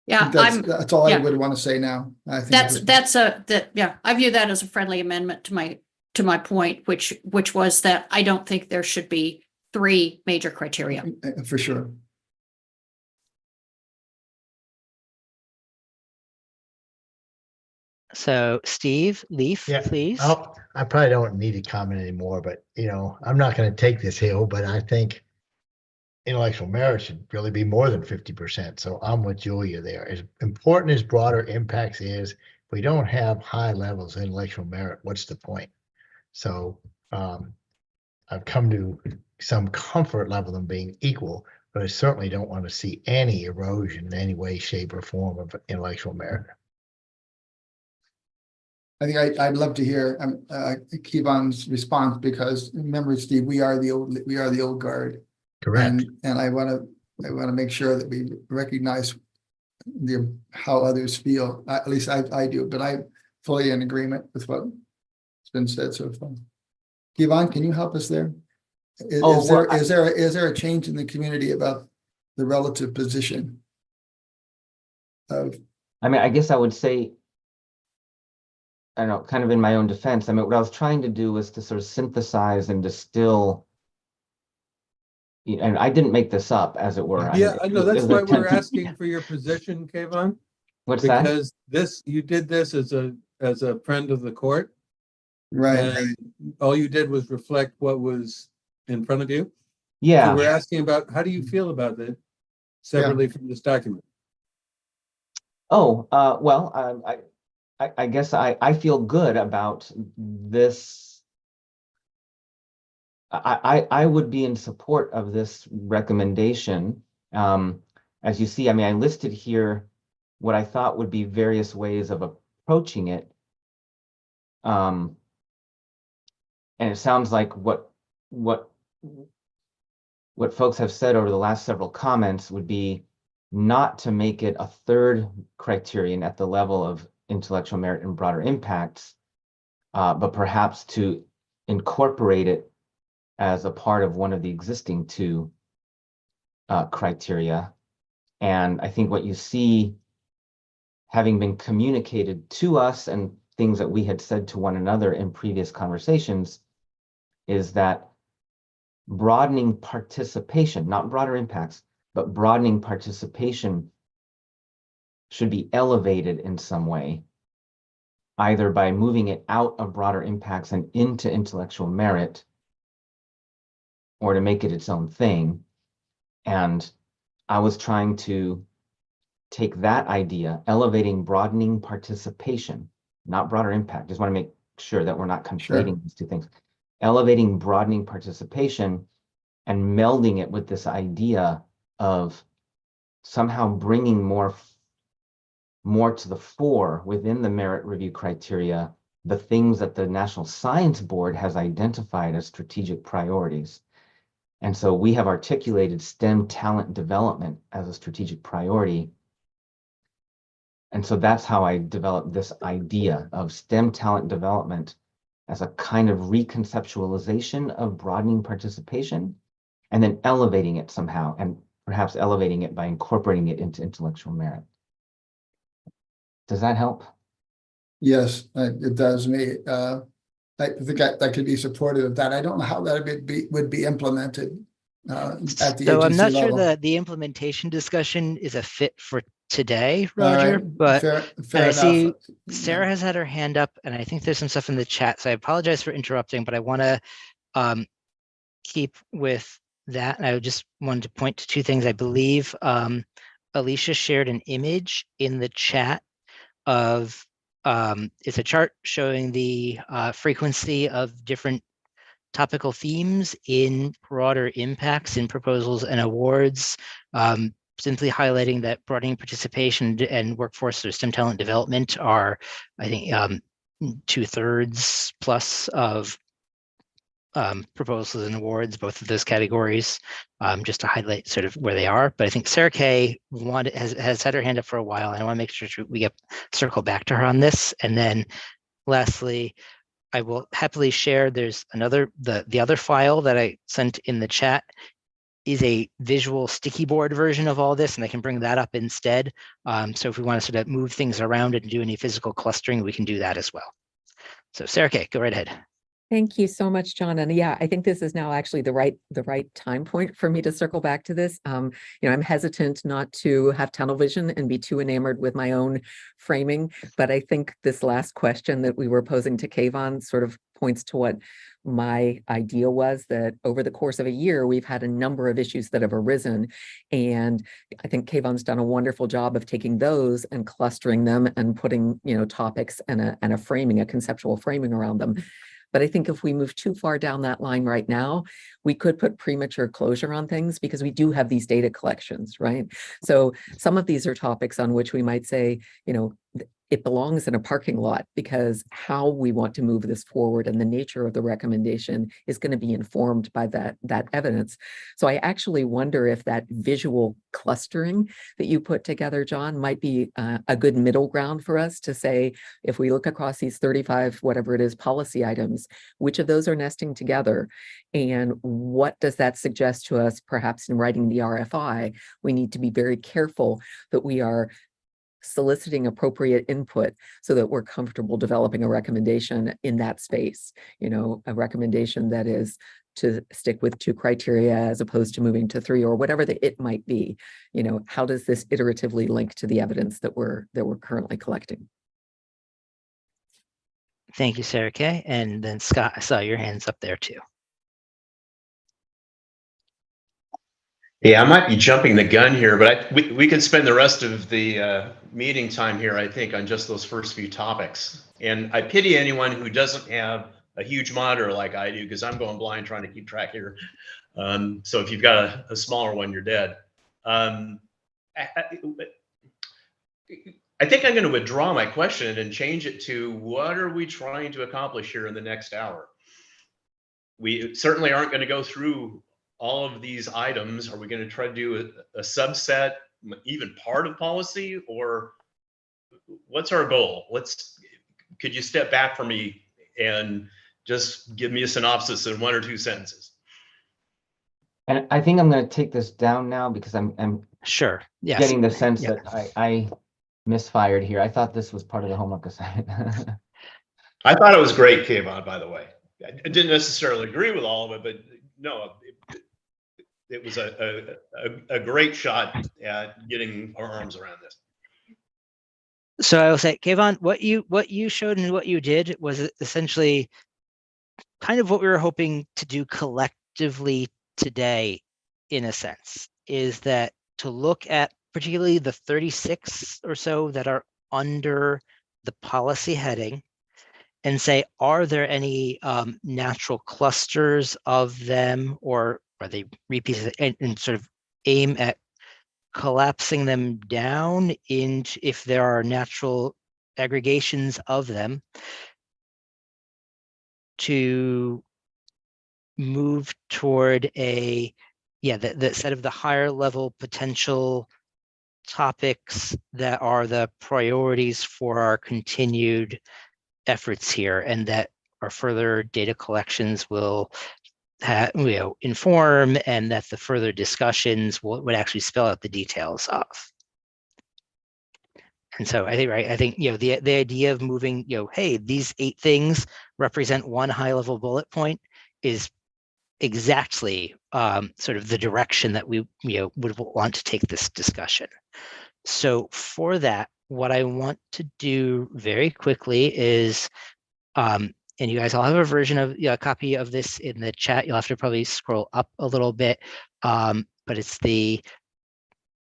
Yeah, That's all I yeah. would want to say now. I think yeah, I view that as a friendly amendment to my point, which was that I don't think there should be 3 major criteria. for sure. So Steve, Leaf, Yeah. please. Oh, I probably don't need to comment anymore, but I'm not going to take this hill, but I think intellectual merit should really be more than 50%. So I'm with Julia there. As important as broader impacts is, if we don't have high levels of intellectual merit, what's the point? So I've come to some comfort level them being equal, but I certainly don't want to see any erosion in any way, shape, or form of intellectual merit. I think I'd love to hear Kevon's response, because remember, Steve, we are the old guard. Correct. And I want to make sure that we recognize how others feel. At least I do, but I'm fully in agreement with what's been said so far. Kevon, can you help us there? Is there a change in the community about the relative position of? I mean, I guess I would say, I don't know, kind of in my own defense, I mean, what I was trying to do was to sort of synthesize and distill, and I didn't make this up, as it were. Yeah, I know, that's why we're attempt- asking for your position, Kevon, What's that? because you did this as a friend of the court, Right. and all you did was reflect what was in front of you. Yeah. So we're asking about, how do you feel about it separately from this document? Oh, well, I guess I feel good about this. I would be in support of this recommendation. As you see, I mean, I listed here what I thought would be various ways of approaching it. And it sounds like what folks have said over the last several comments would be not to make it a third criterion at the level of intellectual merit and broader impacts, but perhaps to incorporate it as a part of one of the existing 2 criteria. And I think what you see, having been communicated to us and things that we had said to one another in previous conversations, is that broadening participation, not broader impacts, but broadening participation should be elevated in some way, either by moving it out of broader impacts and into intellectual merit, or to make it its own thing. And I was trying to take that idea, elevating broadening participation, not broader impact. Just want to make sure that we're not conflating these 2 things. Elevating broadening participation and melding it with this idea of somehow bringing more to the fore within the merit review criteria, the things that the National Science Board has identified as strategic priorities. And so we have articulated STEM talent development as a strategic priority. And so that's how I developed this idea of STEM talent development as a kind of reconceptualization of broadening participation, and then elevating it somehow, and perhaps elevating it by incorporating it into intellectual merit. Does that help? Yes, it does me. I think that could be supportive of that. I don't know how that would be implemented at the So I'm agency not level. sure that the implementation discussion is a fit for today, Roger, but fair and I see enough. Sarah has had her hand up, and I think there's some stuff in the chat. So I apologize for interrupting, but I want to keep with that. And I just wanted to point to 2 things. I believe Alicia shared an image in the chat of it's a chart showing the frequency of different topical themes in broader impacts in proposals and awards, simply highlighting that broadening participation and workforce or STEM talent development are, I think, 2/3 plus of proposals and awards, both of those categories, just to highlight sort of where they are. But I think Sarah Kay has had her hand up for a while, and I want to make sure we get circle back to her on this. And then lastly, I will happily share, there's another, the other file that I sent in the chat is a visual sticky board version of all this, and I can bring that up instead. So if we want to sort of move things around and do any physical clustering, we can do that as well. So Sarah Kay, go right ahead. Thank you so much, John. And yeah, I think this is now actually the right time point for me to circle back to this. I'm hesitant not to have tunnel vision and be too enamored with my own framing, but I think this last question that we were posing to Kayvon sort of points to what my idea was, that over the course of a year, we've had a number of issues that have arisen. And I think Kayvon's done a wonderful job of taking those and clustering them and putting, topics and a framing, a conceptual framing around them. But I think if we move too far down that line right now, we could put premature closure on things because we do have these data collections, right? So some of these are topics on which we might say, it belongs in a parking lot, because how we want to move this forward and the nature of the recommendation is going to be informed by that evidence. So I actually wonder if that visual clustering that you put together, John, might be a good middle ground for us to say, if we look across these 35, whatever it is, policy items, which of those are nesting together? And what does that suggest to us, perhaps in writing the RFI? We need to be very careful that we are soliciting appropriate input so that we're comfortable developing a recommendation in that space, a recommendation that is to stick with 2 criteria as opposed to moving to 3, or whatever it might be. How does this iteratively link to the evidence that we're currently collecting? Thank you, Sarah Kay. And then Scott, I saw your hands up there too. Yeah, I might be jumping the gun here, but we can spend the rest of the meeting time here, I think, on just those first few topics. And I pity anyone who doesn't have a huge monitor like I do, because I'm going blind trying to keep track here. So if you've got a smaller one, you're dead. I think I'm going to withdraw my question and change it to, what are we trying to accomplish here in the next hour? We certainly aren't going to go through all of these items. Are we going to try to do a subset, even part of policy, or what's our goal? Could you step back for me and just give me a synopsis in 1 or 2 sentences? And I think I'm going to take this down now, because I'm Sure. Yes. getting the sense Yeah. that I misfired here. I thought this was part of the homework assignment. I thought it was great, Kayvon, by the way. I didn't necessarily agree with all of it, but no, it was a great shot at getting our arms around this. So I will say, Kayvon, what you showed and what you did was essentially kind of what we were hoping to do collectively today, in a sense, is that to look at particularly the 36 or so that are under the policy heading and say, are there any natural clusters of them, or are they repeats, and sort of aim at collapsing them down into, if there are natural aggregations of them, to move toward the set of the higher level potential topics that are the priorities for our continued efforts here, and that our further data collections will inform, and that the further discussions would actually spell out the details of. And so I think the idea of moving, hey, these 8 things represent one high level bullet point is exactly sort of the direction that we would want to take this discussion. So for that, what I want to do very quickly is, and you guys all have a version of a copy of this in the chat. You'll have to probably scroll up a little bit, but it's the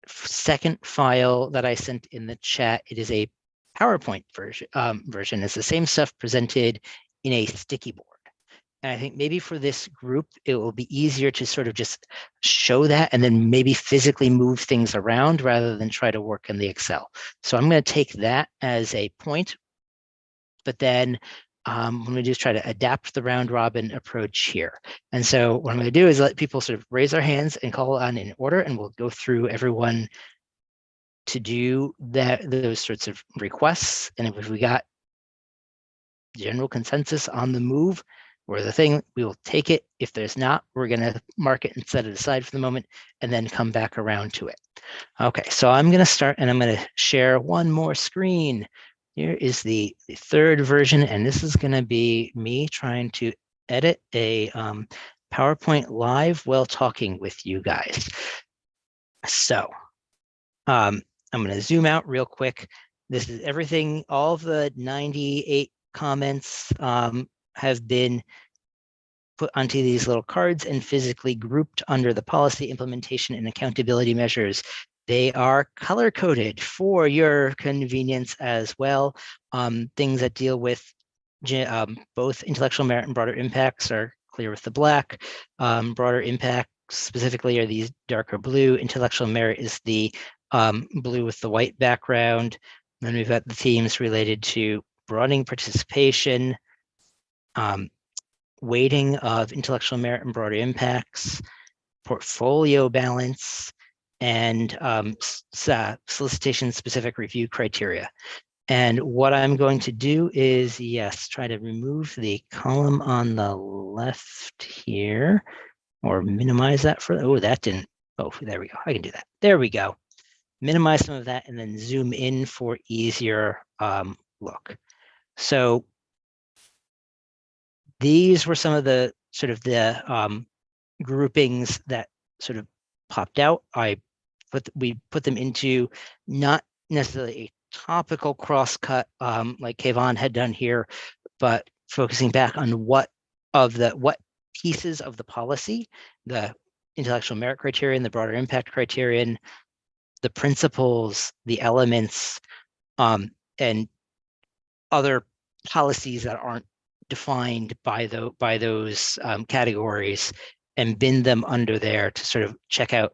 second file that I sent in the chat. It is a PowerPoint version. It's the same stuff presented in a sticky board. And I think maybe for this group, it will be easier to sort of just show that and then maybe physically move things around rather than try to work in the Excel. So I'm going to take that as a point but then what I'm going to do is try to adapt the round robin approach here. And so what I'm going to do is let people sort of raise their hands and call on in order, and we'll go through everyone to do those sorts of requests. And if we got general consensus on the move or the thing, we will take it. If there's not, we're going to mark it and set it aside for the moment and then come back around to it. Okay, so I'm going to start and I'm going to share one more screen. Here is the third version, and this is going to be me trying to edit a PowerPoint live while talking with you guys. So I'm going to zoom out real quick. This is everything, all of the 98 comments have been put onto these little cards and physically grouped under the policy implementation and accountability measures. They are color coded for your convenience as well. Things that deal with both intellectual merit and broader impacts are clear with the black. Broader impacts specifically are these darker blue. Intellectual merit is the blue with the white background. Then we've got the themes related to broadening participation, weighting of intellectual merit and broader impacts, portfolio balance, and solicitation-specific review criteria. And what I'm going to do is, yes, try to remove the column on the left here, or minimize that for, oh, that didn't, oh, there we go. I can do that. There we go. Minimize some of that and then zoom in for easier look. So these were some of the sort of the groupings that sort of popped out. We put them into not necessarily a topical crosscut like Kayvon had done here, but focusing back on what pieces of the policy, the intellectual merit criterion, the broader impact criterion, the principles, the elements, and other policies that aren't defined by those categories, and bin them under there to sort of check out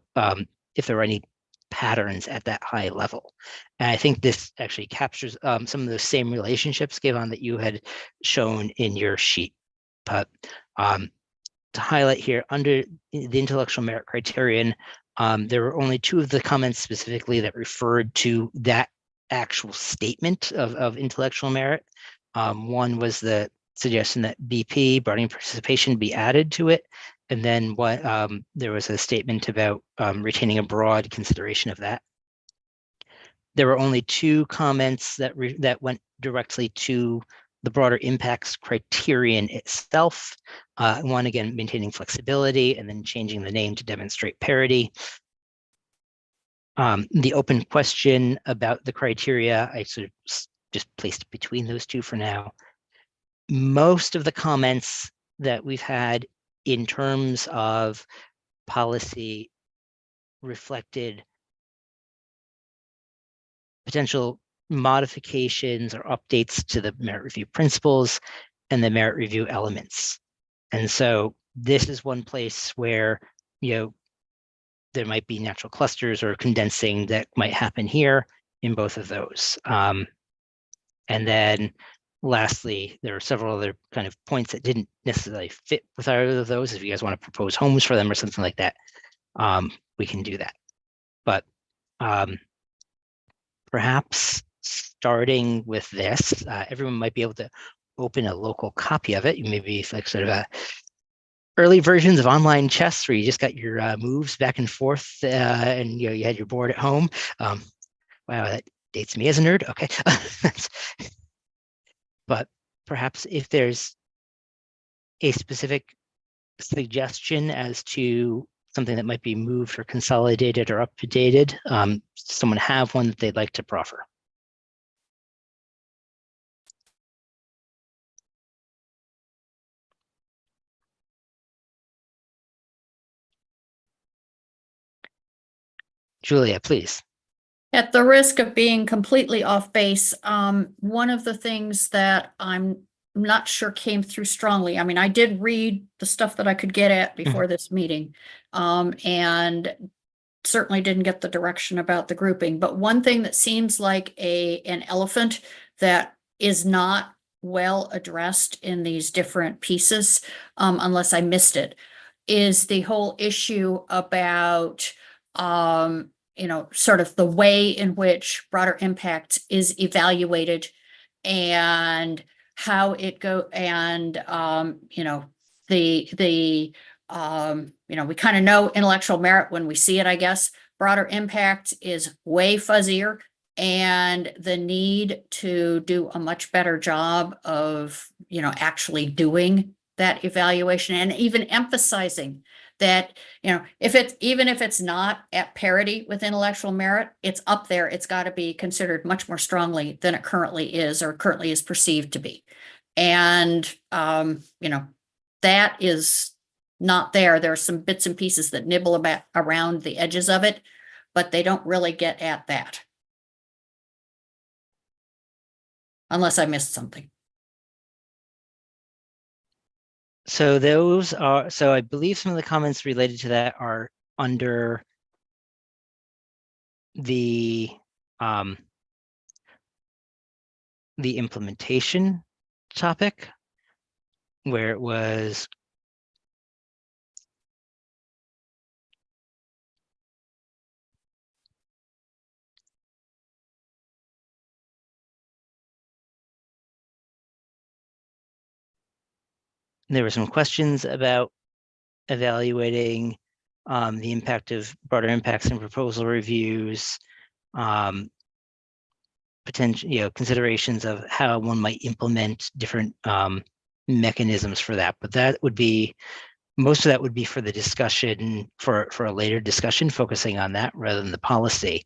if there are any patterns at that high level. And I think this actually captures some of those same relationships, Kayvon, that you had shown in your sheet. But to highlight here, under the intellectual merit criterion, there were only 2 of the comments specifically that referred to that actual statement of intellectual merit. One was the suggestion that BP, broadening participation, be added to it. And then there was a statement about retaining a broad consideration of that. There were only 2 comments that went directly to the broader impacts criterion itself. One, again, maintaining flexibility, and then changing the name to demonstrate parity. The open question about the criteria, I sort of just placed between those 2 for now. Most of the comments that we've had in terms of policy reflected potential modifications or updates to the merit review principles and the merit review elements. And so this is one place where, there might be natural clusters or condensing that might happen here in both of those. And then lastly, there are several other kind of points that didn't necessarily fit with either of those. If you guys want to propose homes for them or something like that, we can do that. But perhaps starting with this, everyone might be able to open a local copy of it. You maybe like sort of early versions of online chess where you just got your moves back and forth and you had your board at home. Wow, that dates me as a nerd. Okay. But perhaps if there's a specific suggestion as to something that might be moved or consolidated or updated, someone have one that they'd like to proffer. Julia, please. At the risk of being completely off base, one of the things that I'm not sure came through strongly. I mean, I did read the stuff that I could get at before this meeting, and certainly didn't get the direction about the grouping. But one thing that seems like an elephant that is not well addressed in these different pieces, unless I missed it, is the whole issue about, sort of the way in which broader impact is evaluated and how it go and, we kind of know intellectual merit when we see it, I guess. Broader impact is way fuzzier, and the need to do a much better job of, actually doing that evaluation and even emphasizing that, even if it's not at parity with intellectual merit, it's up there. It's got to be considered much more strongly than it currently is or currently is perceived to be. And, that is not there. There are some bits and pieces that nibble about around the edges of it, but they don't really get at that. Unless I missed something. So I believe some of the comments related to that are under the implementation topic, where it was there were some questions about evaluating the impact of broader impacts and proposal reviews, potential, considerations of how one might implement different mechanisms for that. But that would be, most of that would be for the discussion, for a later discussion, focusing on that rather than the policy.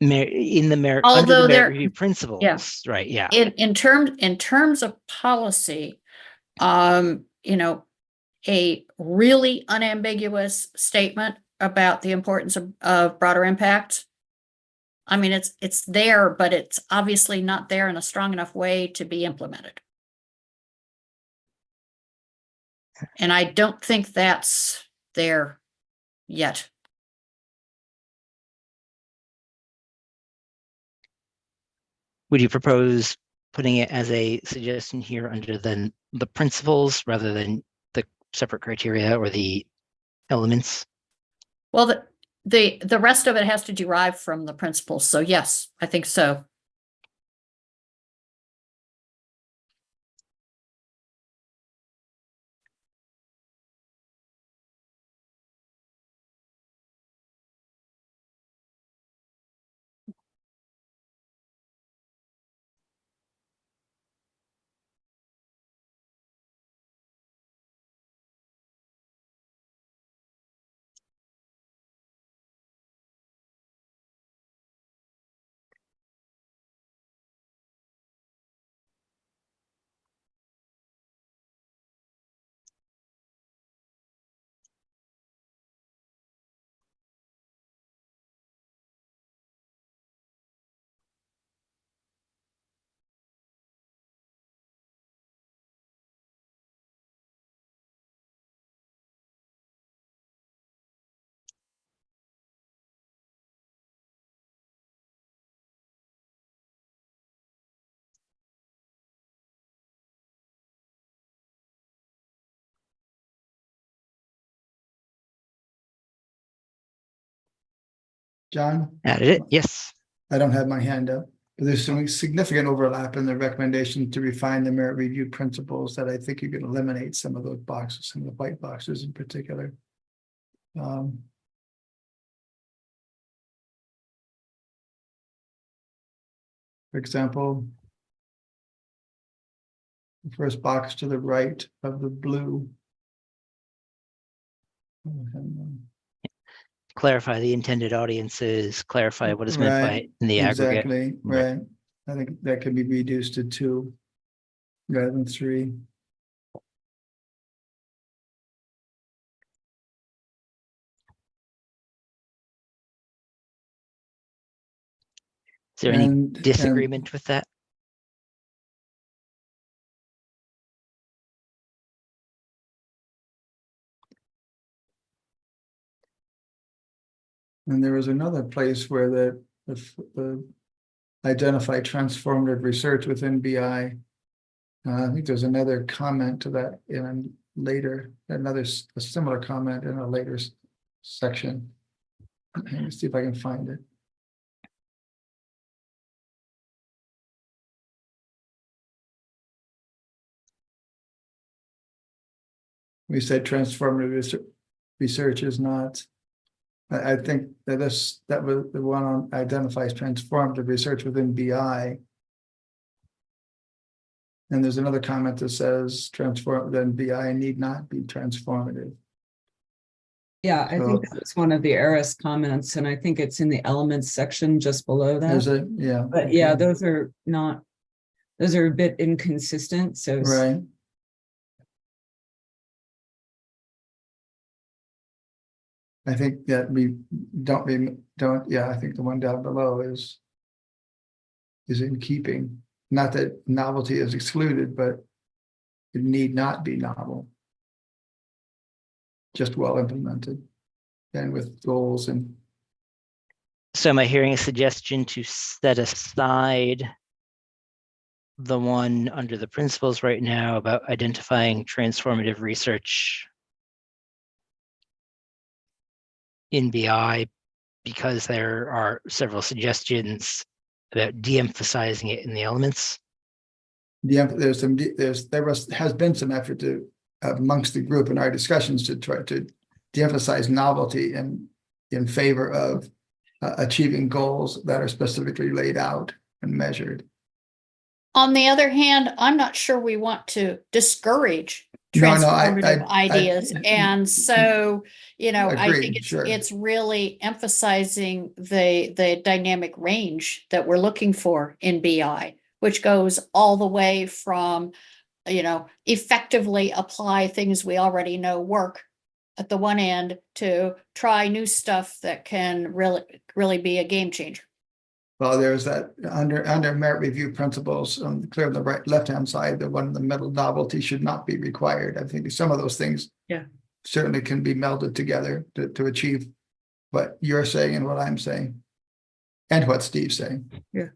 In the merit, under Although the merit there- review principles, yeah. right? Yeah. In terms of policy, a really unambiguous statement about the importance of broader impact. I mean, it's there, but it's obviously not there in a strong enough way to be implemented. And I don't think that's there yet. Would you propose putting it as a suggestion here under the principles rather than the separate criteria or the elements? Well, the rest of it has to derive from the principles. So yes, I think so. John? Added it, yes. I don't have my hand up, but there's some significant overlap in the recommendation to refine the merit review principles that I think you can eliminate some of those boxes, some of the white boxes in particular. For example, the first box to the right of the blue. Clarify the intended audiences, clarify what is meant by Right, it in the aggregate. exactly, right. I think that could be reduced to 2 rather than 3. Is there any disagreement with that? And there was another place where the identify transformative research within BI. I think there's another comment to that in a later, a similar comment in a later section. Let me see if I can find it. We said transformative research is not. I think that that was the one on identifies transformative research within BI. And there's another comment that says then BI need not be transformative. Yeah, I So- think that was one of the Eris comments, and I think it's in the elements section just below There's that. a, yeah. But yeah, okay. those are a bit inconsistent, so. Right. I think that we don't, yeah, I think the one down below is in keeping, not that novelty is excluded, but it need not be novel. Just well implemented and with goals and, So am I hearing a suggestion to set aside the one under the principles right now about identifying transformative research in BI because there are several suggestions about de-emphasizing it in the elements? has been some effort to amongst the group in our discussions to try to de-emphasize novelty in favor of achieving goals that are specifically laid out and measured. On the other hand, I'm not sure we want to discourage No, transformative I- ideas. And so, I Agreed, think sure. it's really emphasizing the dynamic range that we're looking for in BI, which goes all the way from, effectively apply things we already know work at the one end to try new stuff that can really be a game changer. Well, there's that under merit review principles, clear on the right, left-hand side, the one in the middle, novelty should not be required. I think some of those things. Yeah. Certainly can be melded together to achieve what you're saying and what I'm saying. And what Steve's saying. Yeah.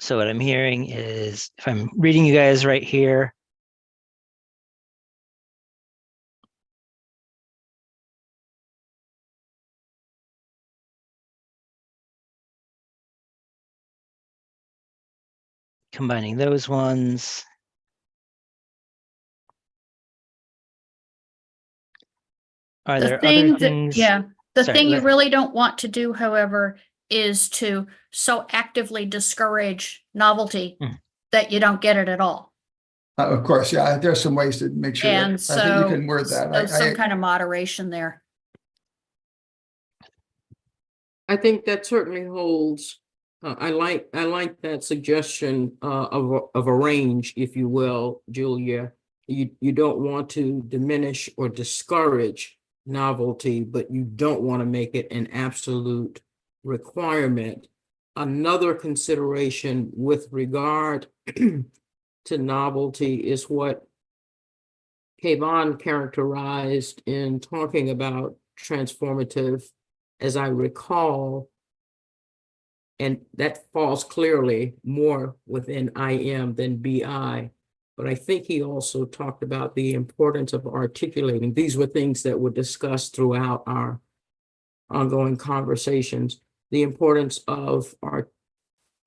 So what I'm hearing is, if I'm reading you guys right here, combining those ones. Are The there thing other that, things? the Sorry, thing you let- really don't want to do, however, is to so actively discourage novelty Mm. that you don't get it at all. Of course, yeah, there's some ways to make sure. And I think you so, can word that. so some kind of moderation there. I think that certainly holds. I like that suggestion of a range, if you will, Julia. You don't want to diminish or discourage novelty, but you don't want to make it an absolute requirement. Another consideration with regard to novelty is what Kayvon characterized in talking about transformative, as I recall, and that falls clearly more within IM than BI. But I think he also talked about the importance of articulating. These were things that were discussed throughout our ongoing conversations. The importance of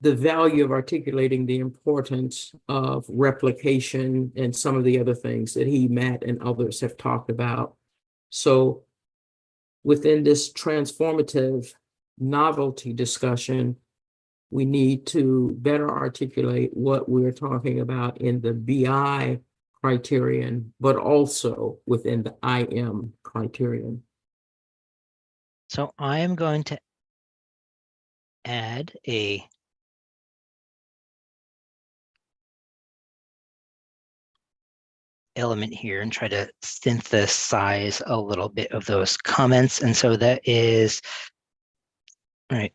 the value of articulating the importance of replication and some of the other things that he, Matt, and others have talked about. So within this transformative novelty discussion, we need to better articulate what we're talking about in the BI criterion, but also within the IM criterion. So I am going to add a element here and try to synthesize a little bit of those comments. And so that is, all right.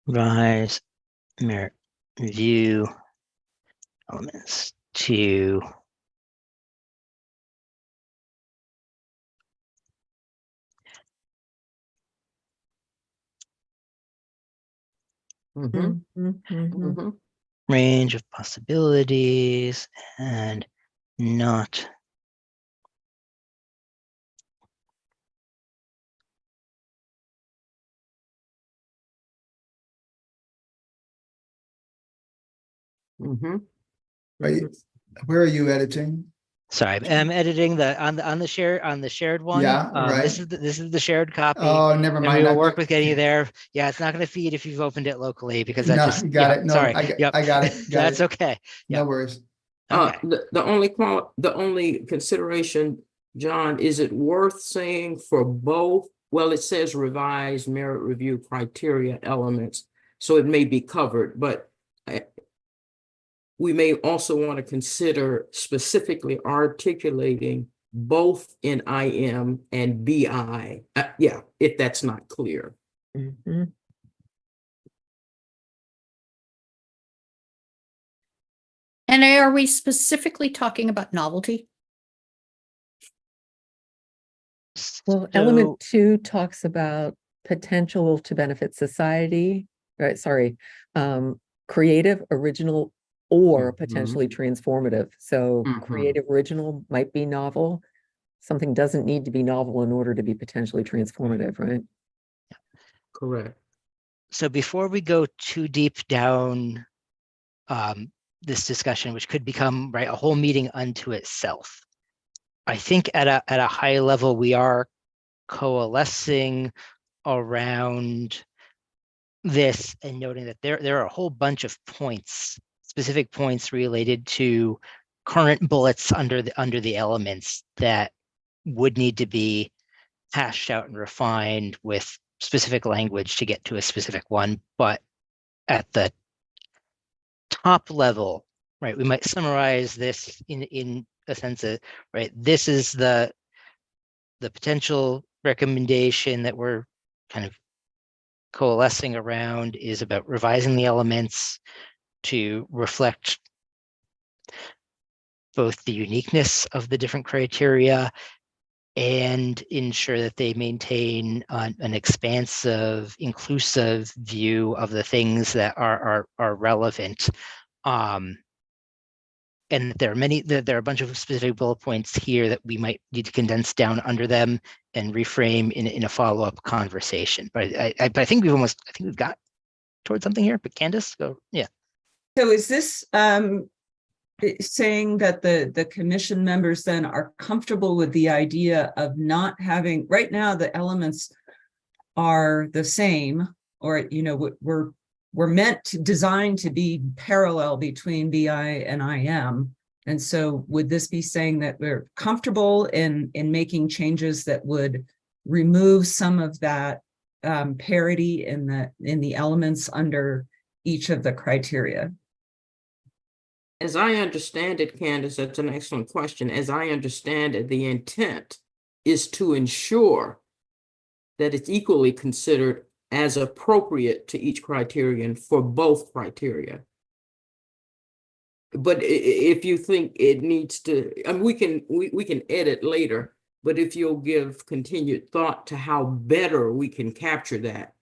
Revise merit review elements to Mhm, Mhm. mhm. range of possibilities and not Mhm. Right? Where are you editing? sorry, I'm editing on the shared one. Yeah, all right. This is the shared copy. Oh, never And mind. we will I- work with getting you there. Yeah, it's not going to feed if you've opened it locally because that No, just you got yeah, it. No, sorry. I got it. Got That's it. okay. No Yep. worries. Okay. The only consideration, John, is it worth saying for both? Well, it says revised merit review criteria elements, so it may be covered, but we may also want to consider specifically articulating both in IM and BI. Yeah, if that's not clear. Mhm. And are we specifically talking about novelty? Well, So- element 2 talks about potential to benefit society, right? Sorry, creative, original, or Mhm. potentially transformative. So Mhm. creative, original might be novel. Something doesn't need to be novel in order to be potentially transformative, right? Correct. So before we go too deep down this discussion, which could become right a whole meeting unto itself, I think at a high level we are coalescing around this and noting that there are a whole bunch of points, specific points related to current bullets under the elements that would need to be hashed out and refined with specific language to get to a specific one. But at the top level, right, we might summarize this in a sense of, right, this is the potential recommendation that we're kind of coalescing around is about revising the elements to reflect both the uniqueness of the different criteria and ensure that they maintain an expansive, inclusive view of the things that are relevant. And there are a bunch of specific bullet points here that we might need to condense down under them and reframe in a follow-up conversation. But I think we've got towards something here. But Candace, go. Yeah. So is this saying that the commission members then are comfortable with the idea of not having, right now the elements are the same, or we're designed to be parallel between BI and IM. And so would this be saying that we're comfortable in making changes that would remove some of that parity in the elements under each of the criteria? As I understand it, Candace, that's an excellent question. As I understand it, the intent is to ensure that it's equally considered as appropriate to each criterion for both criteria. But if you think it needs to, I mean, we can edit later, but if you'll give continued thought to how better we can capture that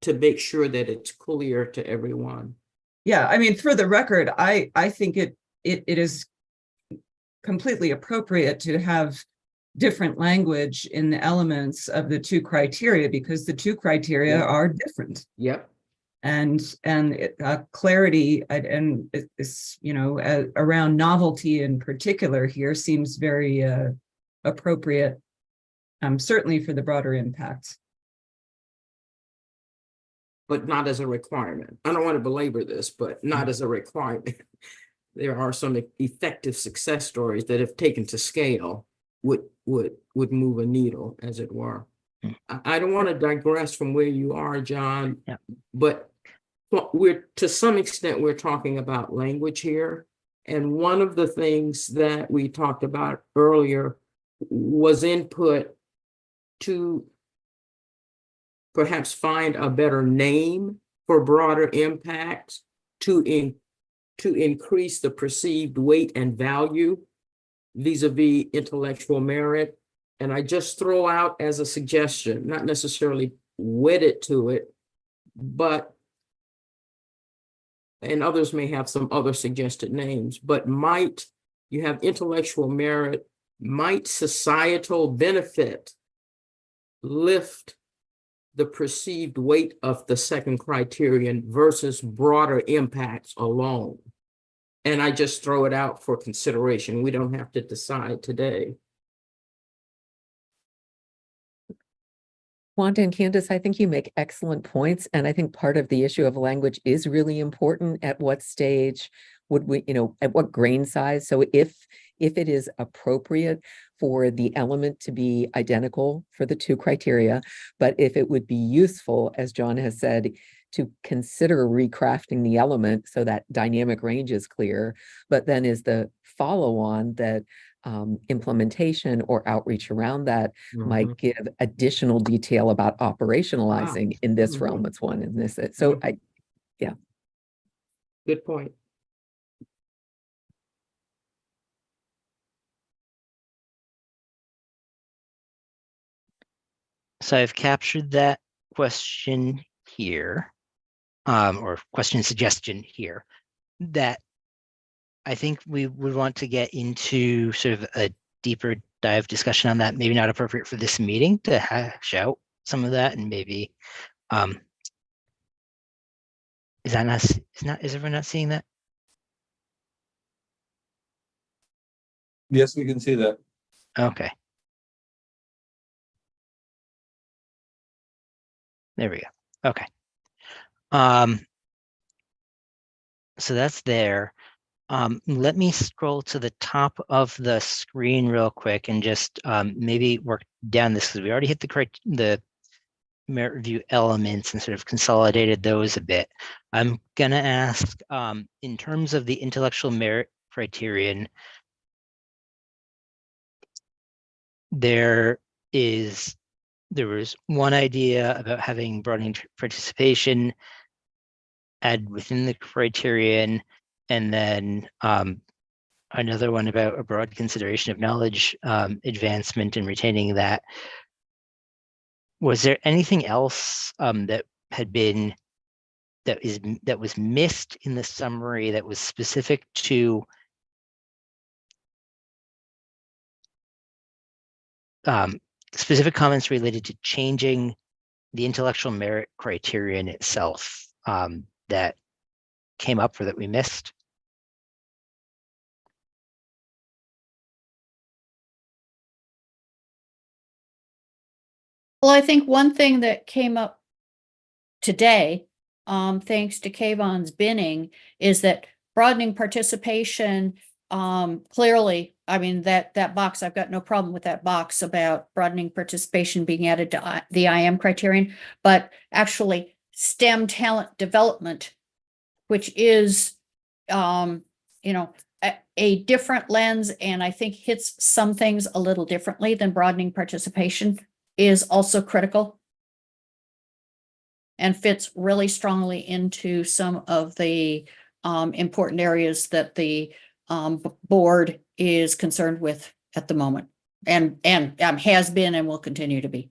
to make sure that it's clear to everyone. Yeah, I mean, for the record, I think it is completely appropriate to have different language in the elements of the two criteria because the two criteria Yeah. are different. Yep. And clarity and it's, around novelty in particular here seems very appropriate, certainly for the broader impacts. But not as a requirement. I don't want to belabor this, but not as a requirement. There are some effective success stories that, if taken to scale, would move a needle, as it were. I don't want to digress from where you are, John, Yeah. but to some extent, we're talking about language here. And one of the things that we talked about earlier was input to perhaps find a better name for broader impacts to increase the perceived weight and value vis-a-vis intellectual merit. And I just throw out as a suggestion, not necessarily wedded to it, but, and others may have some other suggested names, but might, you have intellectual merit, might societal benefit lift the perceived weight of the second criterion versus broader impacts alone? And I just throw it out for consideration. We don't have to decide today. Wanda and Candace, I think you make excellent points. And I think part of the issue of language is really important. At what stage would we, at what grain size? So if it is appropriate for the element to be identical for the two criteria, but if it would be useful, as John has said, to consider recrafting the element so that dynamic range is clear, but then is the follow-on that implementation or outreach around that might give additional detail about operationalizing in this realm, what's one in this. So Good point. So I've captured that question here, or question suggestion here, that I think we would want to get into sort of a deeper dive discussion on that. Maybe not appropriate for this meeting to hash out some of that, and maybe is everyone not seeing that? Yes, we can see that. Okay. There we go. Okay. So that's there. Let me scroll to the top of the screen real quick and just maybe work down this, because we already hit the merit review elements and sort of consolidated those a bit. I'm gonna ask, in terms of the intellectual merit criterion, there was one idea about having broadening participation add within the criterion, and then another one about a broad consideration of knowledge advancement and retaining that. Was there anything else that was missed in the summary that was specific to specific comments related to changing the intellectual merit criterion itself that came up or that we missed? Well, I think one thing that came up today, thanks to Kayvon's binning, is that broadening participation, clearly, I mean, that box, I've got no problem with that box about broadening participation being added to the IM criterion, but actually STEM talent development, which is, a different lens, and I think hits some things a little differently than broadening participation, is also critical and fits really strongly into some of the important areas that the board is concerned with at the moment, and has been and will continue to be.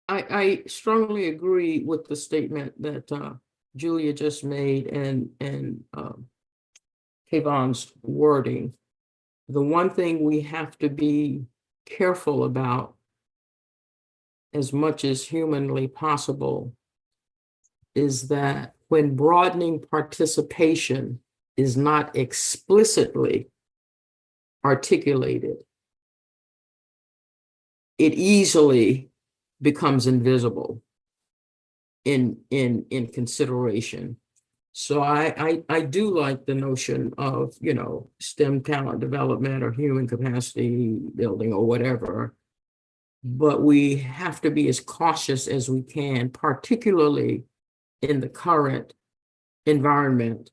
I strongly agree with the statement that Julia just made and Kayvon's wording. The one thing we have to be careful about, as much as humanly possible, is that when broadening participation is not explicitly articulated, it easily becomes invisible in consideration. So I do like the notion of, STEM talent development or human capacity building or whatever. But we have to be as cautious as we can, particularly in the current environment,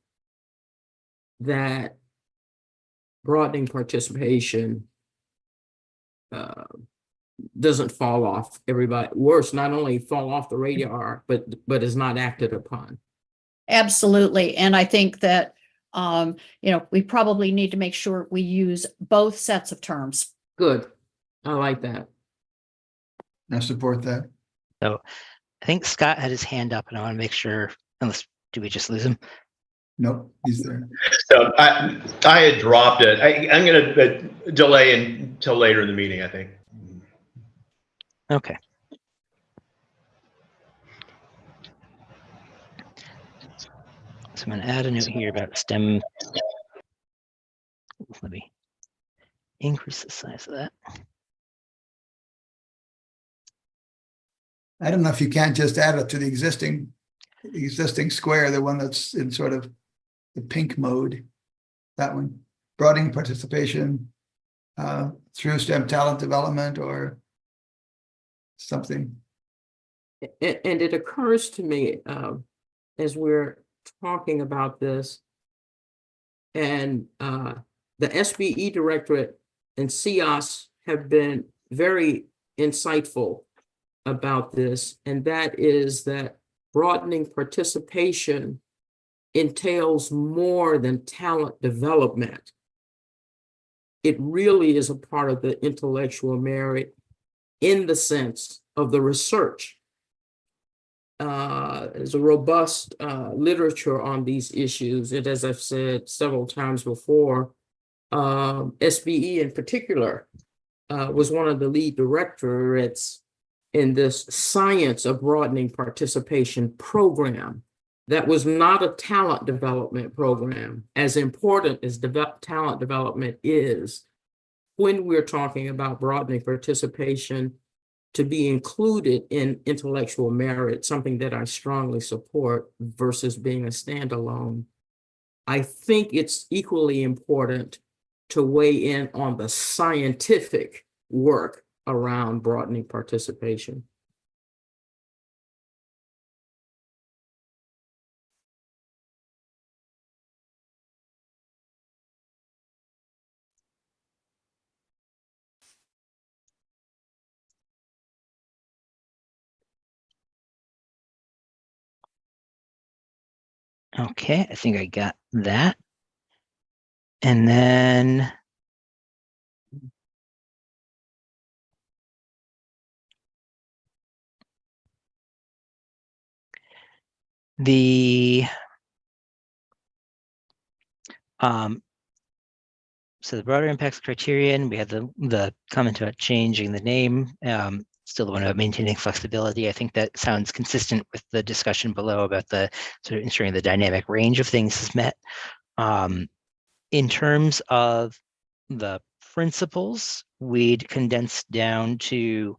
that broadening participation doesn't fall off everybody, worse, not only fall off the radar, but is not acted upon. Absolutely. And I think that, we probably need to make sure we use both sets of terms. Good. I like that. I support that. So I think Scott had his hand up and I want to make sure, unless, do we just lose him? Nope, he's there. So I had dropped it. I'm going to delay until later in the meeting, I think. Okay. So I'm going to add a note here about STEM. Let me increase the size of that. I don't know if you can't just add it to the existing square, the one that's in sort of the pink mode. That one, broadening participation through STEM talent development or something. And it occurs to me as we're talking about this, and the SBE Directorate and CIOS have been very insightful about this, and that is that broadening participation entails more than talent development. It really is a part of the intellectual merit in the sense of the research. There's a robust literature on these issues. And as I've said several times before, SBE in particular was one of the lead directorates in this Science of Broadening Participation program. That was not a talent development program, as important as talent development is when we're talking about broadening participation to be included in intellectual merit, something that I strongly support versus being a standalone. I think it's equally important to weigh in on the scientific work around broadening participation. Okay, I think I got that. And then the so the broader impacts criterion, we had the comment about changing the name, still the one about maintaining flexibility. I think that sounds consistent with the discussion below about the sort of ensuring the dynamic range of things is met. In terms of the principles, we'd condense down to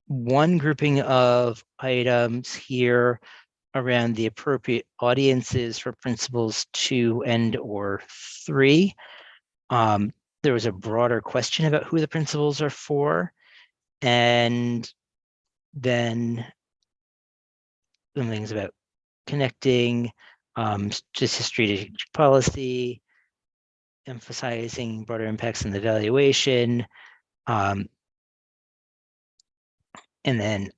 one grouping of items here around the appropriate audiences for principles 2 and or 3. There was a broader question about who the principles are for, and then some things about connecting just history to strategic policy, emphasizing broader impacts in the evaluation, and then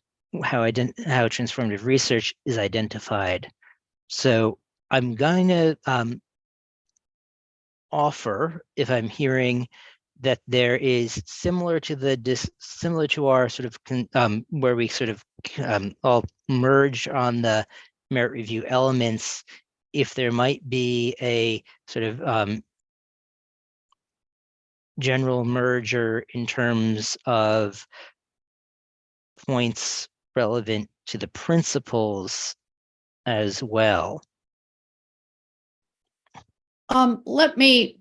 how transformative research is identified. So I'm going to offer, if I'm hearing that there is similar to our sort of where we sort of all merge on the merit review elements, if there might be a sort of general merger in terms of points relevant to the principles as well. Let me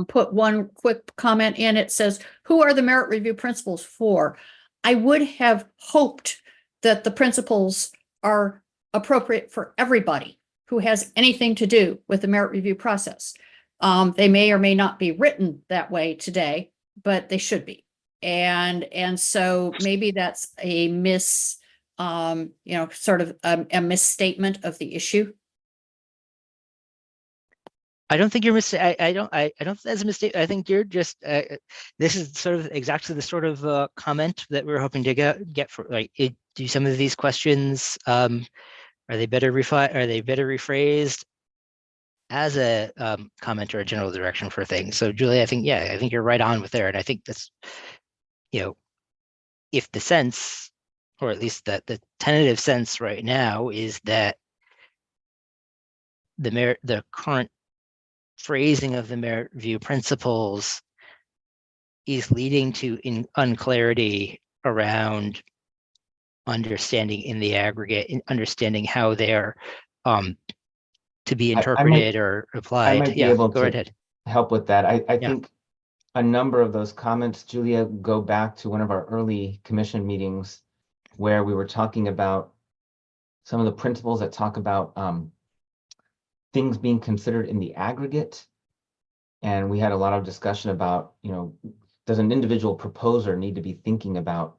put one quick comment in. It says, who are the merit review principles for? I would have hoped that the principles are appropriate for everybody who has anything to do with the merit review process. They may or may not be written that way today, but they should be. And so maybe that's a sort of a misstatement of the issue. I don't think you're I don't think that's a mistake. I think you're just this is sort of exactly the sort of comment that we're hoping to get for like do some of these questions are they better rephrased as a comment or a general direction for things. So Julie, I think you're right on with there, and I think that's, you know, if the sense, or at least the tentative sense right now, is that the current phrasing of the merit review principles is leading to unclarity around understanding in the aggregate, in understanding how they're to be interpreted or applied. I might be able go to ahead. help with that. I Yeah. think a number of those comments, Julia, go back to one of our early commission meetings where we were talking about some of the principles that talk about things being considered in the aggregate. And we had a lot of discussion about, you know, does an individual proposer need to be thinking about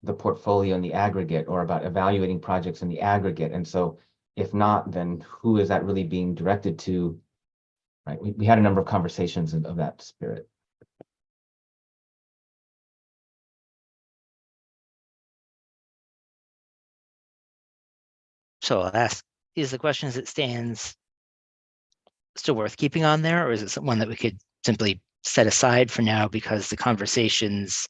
the portfolio in the aggregate, or about evaluating projects in the aggregate? And so if not, then who is that really being directed to? Right. We had a number of conversations of that spirit. So I'll ask, is the question as it stands still worth keeping on there, or is it one that we could simply set aside for now because the conversations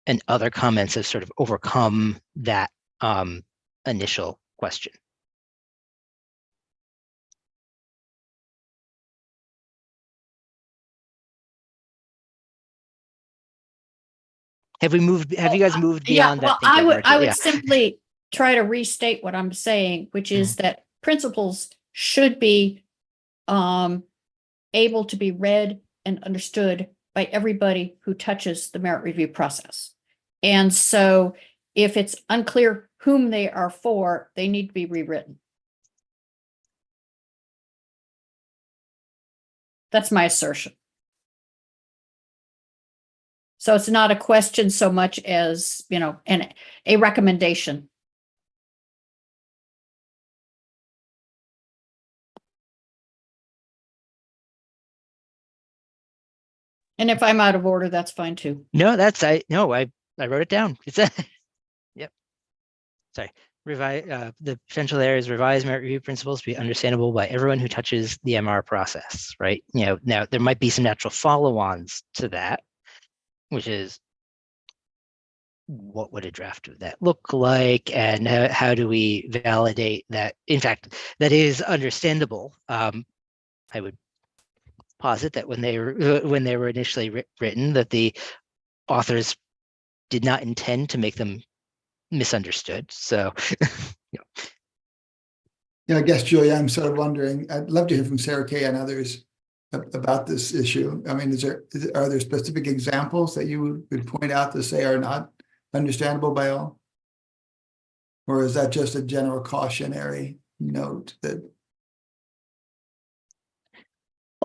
and other comments have sort of overcome that initial question? Have you guys moved beyond that thinking? I would simply try to restate what I'm saying, which is that principles should be able to be read and understood by everybody who touches the merit review process. And so if it's unclear whom they are for, they need to be rewritten. That's my assertion. So it's not a question so much as, you know, a recommendation. And if I'm out of order, that's fine too. No, I wrote it down. It's yep. Sorry. The potential there is revised merit review principles to be understandable by everyone who touches the MR process, right? You know, now there might be some natural follow-ons to that, which is what would a draft of that look like, and how do we validate that, in fact, that is understandable. I would posit that when they were initially written, that the authors did not intend to make them misunderstood. So, Yeah, I guess, Julia, I'm sort of wondering, I'd love to hear from Sarah Kay and others about this issue. I mean, are there specific examples that you would point out to say are not understandable by all? Or is that just a general cautionary note that?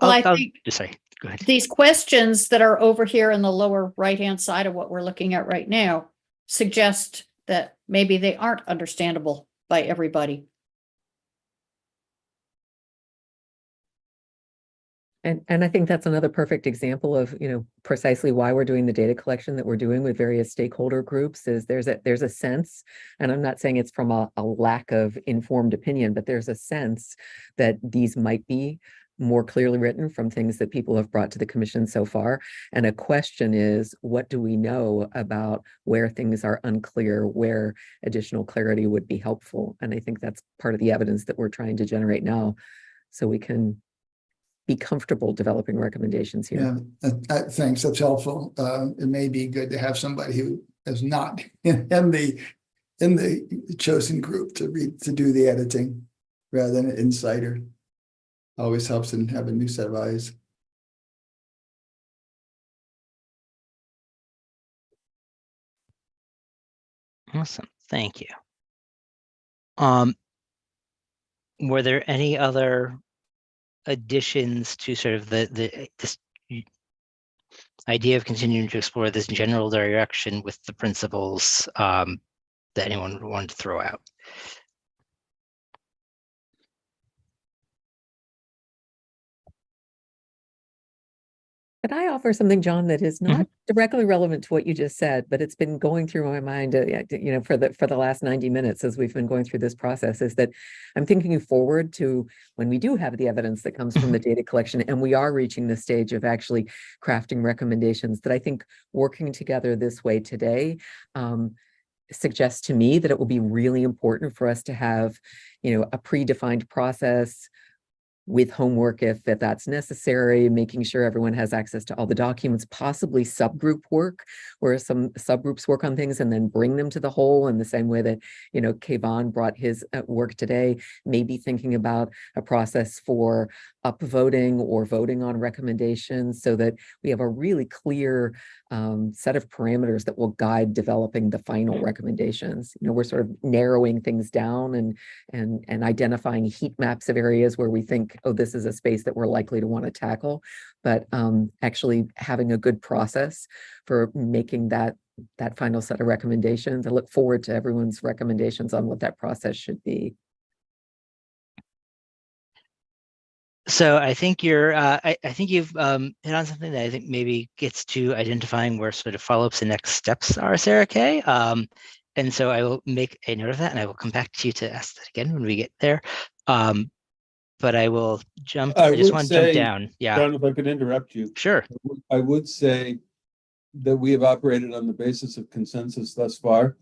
Well, I think sorry, go ahead. these questions that are over here in the lower right-hand side of what we're looking at right now suggest that maybe they aren't understandable by everybody. And I think that's another perfect example of, you know, precisely why we're doing the data collection that we're doing with various stakeholder groups. Is there's a sense, and I'm not saying it's from a lack of informed opinion, but there's a sense that these might be more clearly written from things that people have brought to the commission so far. And a question is, what do we know about where things are unclear, where additional clarity would be helpful? And I think that's part of the evidence that we're trying to generate now, so we can be comfortable developing recommendations here. Yeah, thanks. That's helpful. It may be good to have somebody who is not in the chosen group to do the editing rather than an insider. Always helps in having a new set of eyes. Awesome, thank you. Were there any other additions to sort of this idea of continuing to explore this general direction with the principles that anyone wanted to throw out? Could I offer something, John, that is not directly relevant to what you just said, but it's been going through my mind, for the last 90 minutes as we've been going through this process, is that I'm thinking forward to when we do have the evidence that comes from the data collection and we are reaching the stage of actually crafting recommendations, that I think working together this way today suggests to me that it will be really important for us to have, a predefined process with homework if that's necessary, making sure everyone has access to all the documents, possibly subgroup work, where some subgroups work on things and then bring them to the whole in the same way that, Kayvon brought his work today, maybe thinking about a process for upvoting or voting on recommendations so that we have a really clear set of parameters that will guide developing the final recommendations. We're sort of narrowing things down and identifying heat maps of areas where we think, oh, this is a space that we're likely to want to tackle, but actually having a good process for making that final set of recommendations. I look forward to everyone's recommendations on what that process should be. So I think I think you've hit on something that I think maybe gets to identifying where sort of follow-ups and next steps are, Sarah Kay. And so I will make a note of that, and I will come back to you to ask that again when we get there. But I will jump. I just want to jump down. Yeah. John, if I could interrupt you. Sure. I would say that we have operated on the basis of consensus thus far,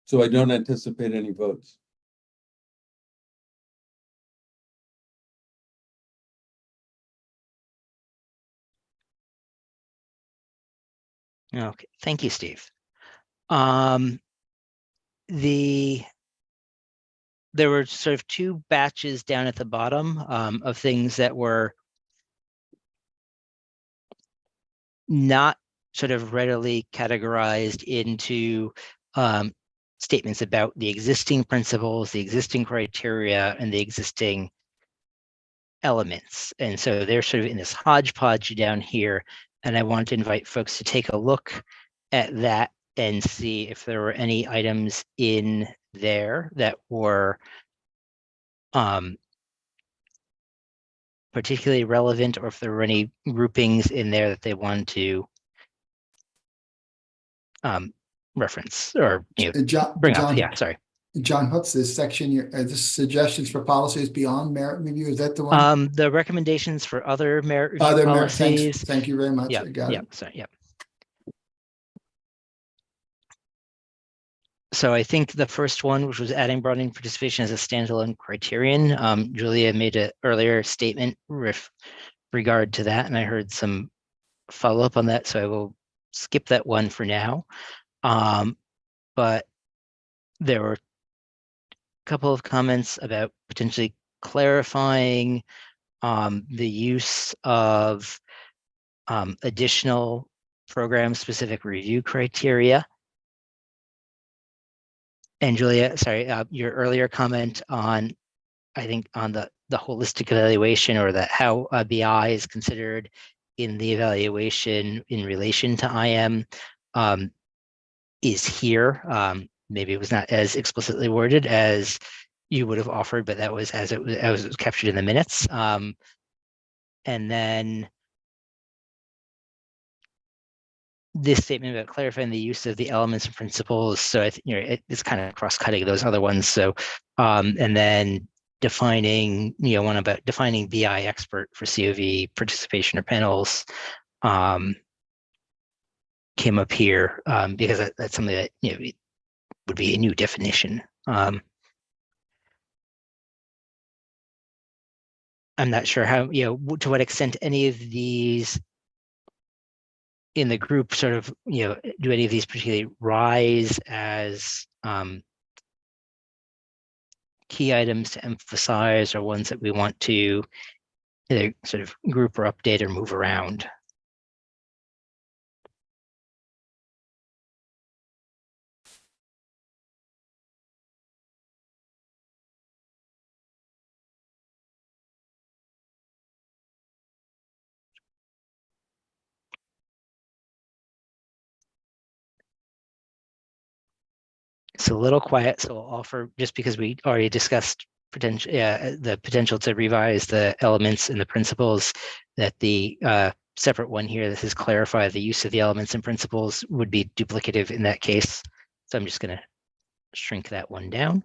so I don't anticipate any votes. Okay, thank you, Steve. There were sort of two batches down at the bottom of things that were not sort of readily categorized into statements about the existing principles, the existing criteria, and the existing elements. And so they're sort of in this hodgepodge down here. And I want to invite folks to take a look at that and see if there were any items in there that were particularly relevant, or if there were any groupings in there that they wanted to reference or bring up. Yeah, sorry. John, what's this section? This suggestions for policies beyond merit review. Is that the one? The recommendations for other merit review policies. Thank you very much. Yeah, I got it. Sorry, yeah. So I think the first one, which was adding broadening participation as a standalone criterion, Julia made an earlier statement with regard to that, and I heard some follow-up on that, so I will skip that one for now. But there were a couple of comments about potentially clarifying the use of additional program-specific review criteria. And Julia, sorry, your earlier comment on, I think, on the holistic evaluation, or that how BI is considered in the evaluation in relation to IM is here. Maybe it was not as explicitly worded as you would have offered, but that was as it was captured in the minutes. And then this statement about clarifying the use of the elements and principles. So I think it's kind of cross-cutting those other ones. So and then defining, one about defining BI expert for COV participation or panels came up here because that's something that would be a new definition. I'm not sure how, to what extent any of these in the group sort of, do any of these particularly rise as key items to emphasize, or ones that we want to either sort of group or update or move around. It's a little quiet, so I'll offer, just because we already discussed the potential to revise the elements and the principles, that the separate one here. This is clarify the use of the elements and principles would be duplicative in that case. So I'm just going to shrink that one down.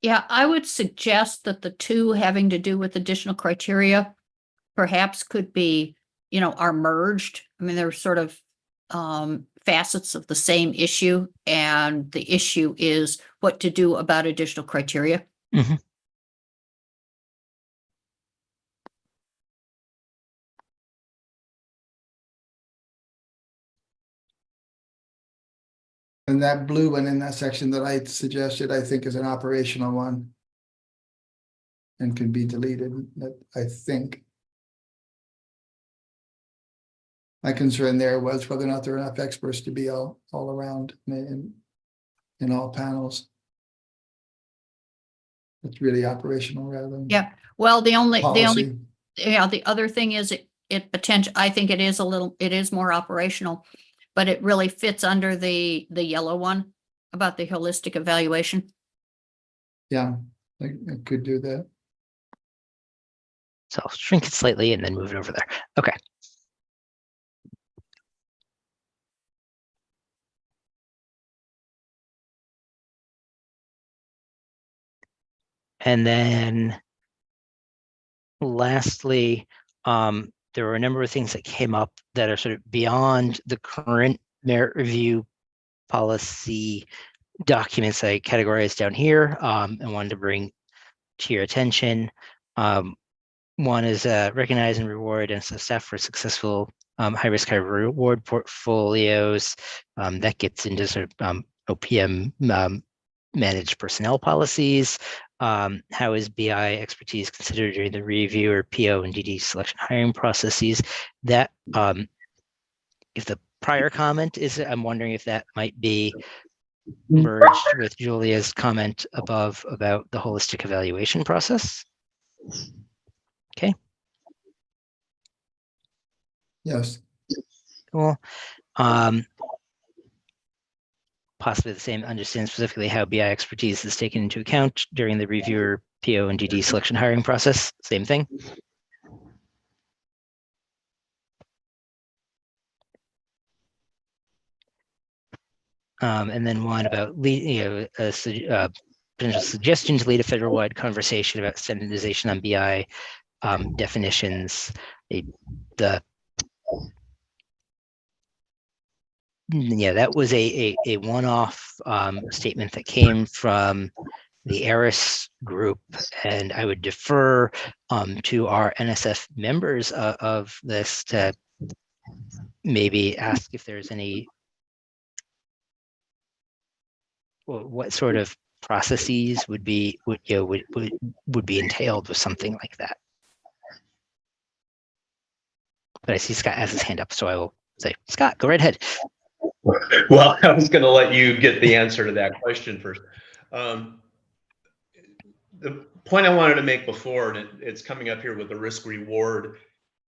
Yeah, I would suggest that the two having to do with additional criteria perhaps could be, are merged. I mean, they're sort of facets of the same issue, and the issue is what to do about additional criteria. Mhm. And that blue one in that section that I suggested, I think is an operational one. And can be deleted, that I think. My concern there was whether or not there are enough experts to be all around in all panels. It's really operational rather than. Yeah, well, the Policy. other thing is it potential, I think it is more operational, but it really fits under the yellow one about the holistic evaluation. Yeah, I could do that. So I'll shrink it slightly and then move it over there. Okay. And then lastly, there were a number of things that came up that are sort of beyond the current merit review policy documents I categorized down here, and wanted to bring to your attention. One is recognize and reward NSF staff for successful high risk, high reward portfolios. That gets into sort of OPM managed personnel policies. How is BI expertise considered during the review or PO and DD selection hiring processes? That if the prior comment is, I'm wondering if that might be merged with Julia's comment above about the holistic evaluation process. Okay. Yes. Cool. Possibly the same, understand specifically how BI expertise is taken into account during the reviewer PO and DD selection hiring process. Same thing. And then one about potential suggestion to lead a federal-wide conversation about standardization on BI definitions. That was a one-off statement that came from the ERIS group, and I would defer to our NSF members of this to maybe ask if there's any, what sort of processes would be entailed with something like that. But I see Scott has his hand up, so I will say, Scott, go right ahead. Well, I was going to let you get the answer to that question first. The point I wanted to make before, and it's coming up here with the risk reward,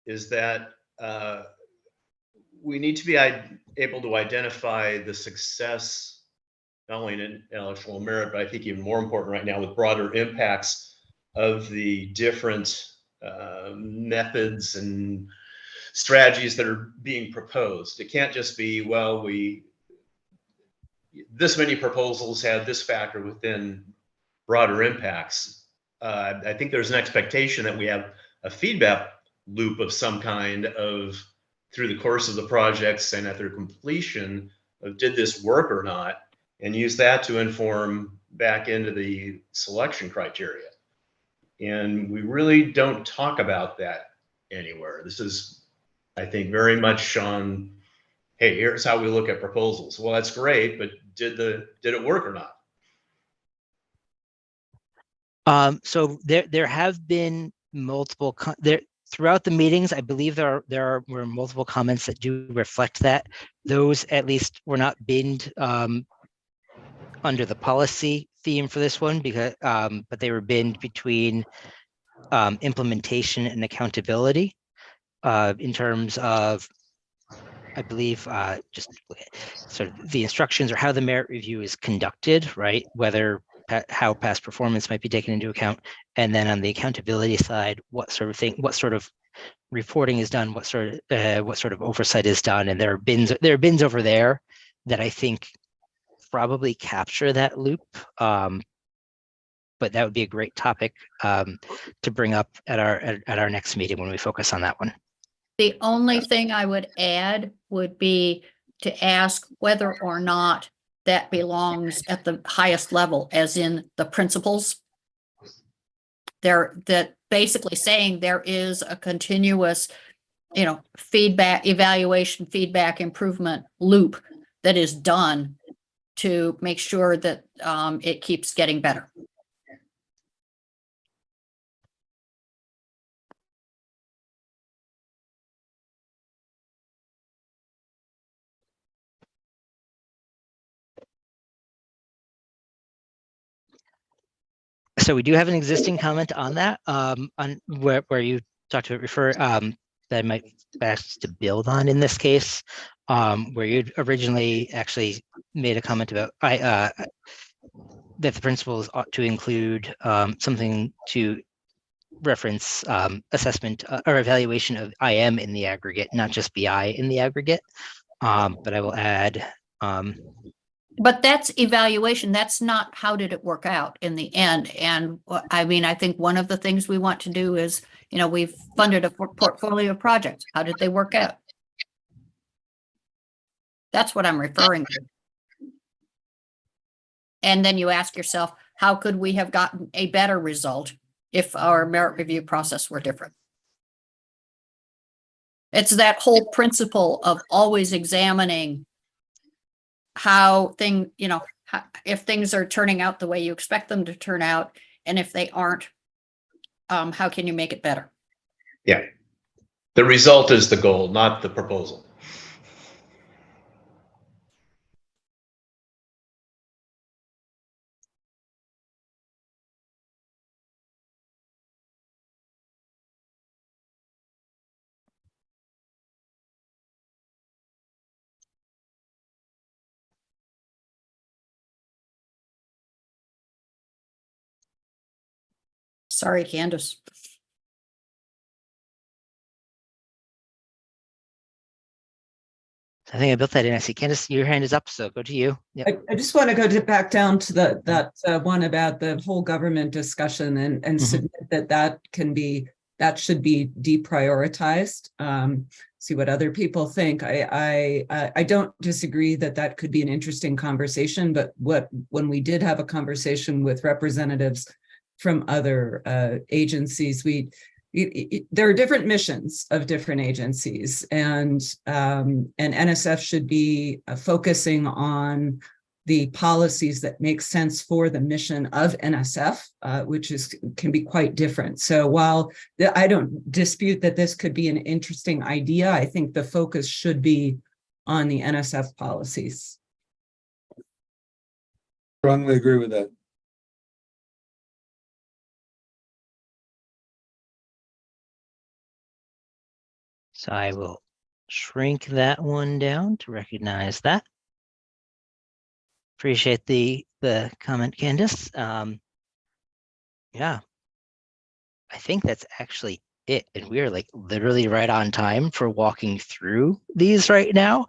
is that we need to be able to identify the success, not only in intellectual merit, but I think even more important right now with broader impacts of the different methods and strategies that are being proposed. It can't just be, well, this many proposals had this factor within broader impacts. I think there's an expectation that we have a feedback loop of some kind of through the course of the projects and at their completion of did this work or not, and use that to inform back into the selection criteria. And we really don't talk about that anywhere. This is, I think, very much on, hey, here's how we look at proposals. Well, that's great, but did it work or not? So there have been multiple throughout the meetings. I believe there were multiple comments that do reflect that. Those at least were not binned under the policy theme for this one, because but they were binned between implementation and accountability in terms of, I believe, just sort of the instructions or how the merit review is conducted, right? Whether how past performance might be taken into account, and then on the accountability side, what sort of reporting is done, what sort of oversight is done, and there are bins over there that I think probably capture that loop. But that would be a great topic to bring up at our next meeting when we focus on that one. The only thing I would add would be to ask whether or not that belongs at the highest level, as in the principals. That basically saying there is a continuous, feedback, evaluation, feedback, improvement loop that is done to make sure that it keeps getting better. So we do have an existing comment on that, on where you talked about that might best to build on in this case, where you originally actually made a comment about that the principals ought to include something to reference assessment or evaluation of IM in the aggregate, not just BI in the aggregate. But I will add. But that's evaluation. That's not how did it work out in the end. And I mean, I think one of the things we want to do is, we've funded a portfolio of projects. How did they work out? That's what I'm referring to. And then you ask yourself, how could we have gotten a better result if our merit review process were different? It's that whole principle of always examining how if things are turning out the way you expect them to turn out, and if they aren't, how can you make it better? Yeah. The result is the goal, not the proposal. Sorry, Candace. I think I built that in. I see Candace, your hand is up, so go to you. Yep. I just want to go back down to that one about the whole government discussion and submit that should be deprioritized. See what other people think. I don't disagree that could be an interesting conversation, but when we did have a conversation with representatives from other agencies, there are different missions of different agencies, and NSF should be focusing on the policies that make sense for the mission of NSF, which can be quite different. So while I don't dispute that this could be an interesting idea, I think the focus should be on the NSF policies. Strongly agree with that. So I will shrink that one down to recognize that. Appreciate the comment, Candace. Yeah, I think that's actually it, and we are like literally right on time for walking through these right now.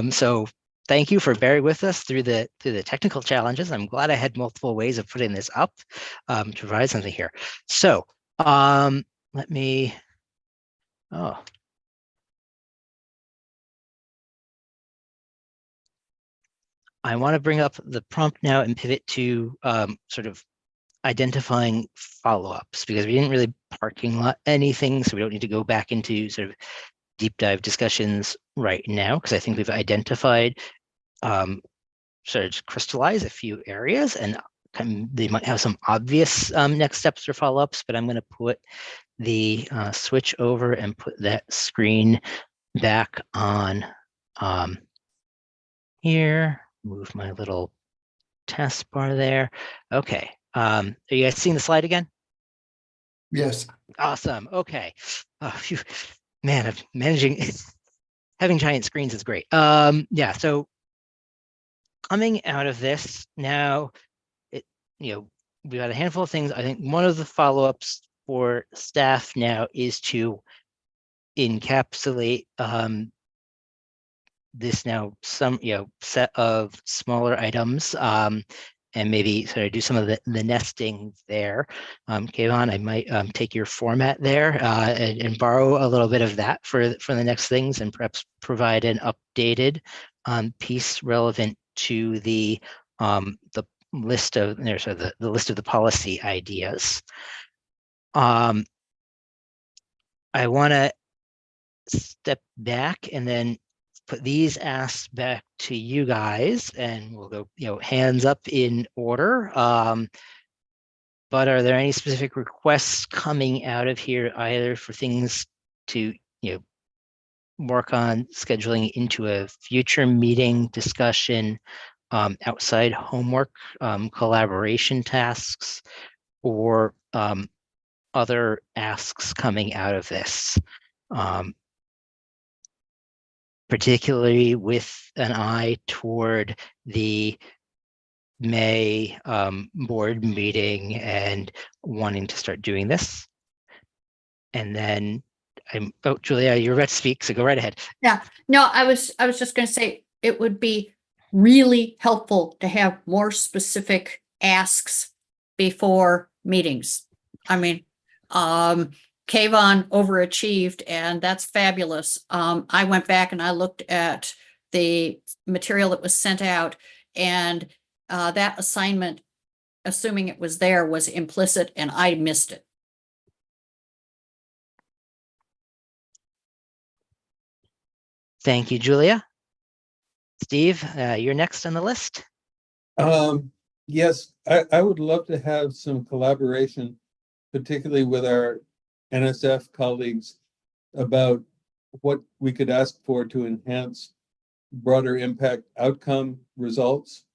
So thank you for bearing with us through the technical challenges. I'm glad I had multiple ways of putting this up to provide something here. So let me. Oh. I want to bring up the prompt now and pivot to sort of identifying follow-ups, because we didn't really parking lot anything, so we don't need to go back into sort of deep dive discussions right now, because I think we've identified, sort of crystallize a few areas, and they might have some obvious next steps or follow-ups, but I'm going to put the switch over and put that screen back on here. Move my little taskbar there. Okay. Are you guys seeing the slide again? Yes. Awesome. Okay. Oh, phew. Man, I'm managing having giant screens is great. Yeah. So coming out of this now, we got a handful of things. I think one of the follow-ups for staff now is to encapsulate this now some set of smaller items and maybe sort of do some of the nesting there. Kayvon, I might take your format there and borrow a little bit of that for the next things, and perhaps provide an updated piece relevant to the list of the list of the policy ideas. I want to step back and then put these asks back to you guys, and we'll go, hands up in order. But are there any specific requests coming out of here, either for things to, work on scheduling into a future meeting discussion, outside homework, collaboration tasks, or other asks coming out of this? Particularly with an eye toward the May board meeting and wanting to start doing this. And then Julia, you're about to speak, so go right ahead. Yeah, no, I was just gonna say, it would be really helpful to have more specific asks before meetings. I mean, Kayvon overachieved, and that's fabulous. I went back and I looked at the material that was sent out, and that assignment, assuming it was there, was implicit, and I missed it. Thank you, Julia. Steve, you're next on the list. Yes, I would love to have some collaboration, particularly with our NSF colleagues, about what we could ask for to enhance broader impact outcome results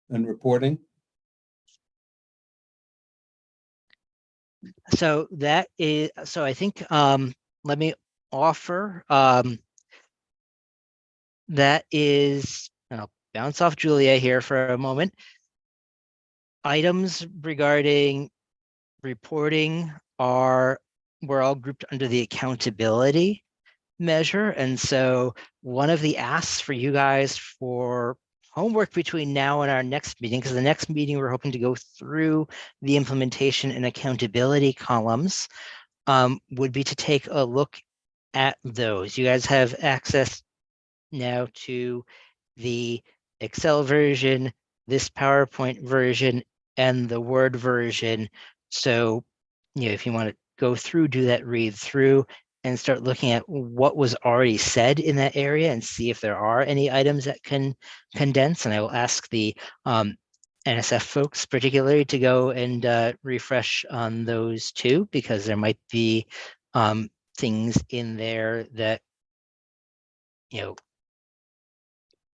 and reporting. So I think let me offer that is, and I'll bounce off Julia here for a moment. Items regarding reporting we're all grouped under the accountability measure. And so one of the asks for you guys for homework between now and our next meeting, because the next meeting we're hoping to go through the implementation and accountability columns, would be to take a look at those. You guys have access now to the Excel version, this PowerPoint version, and the Word version. So, if you want to go through, do that read through and start looking at what was already said in that area and see if there are any items that can condense. And I will ask the NSF folks particularly to go and refresh on those too, because there might be things in there that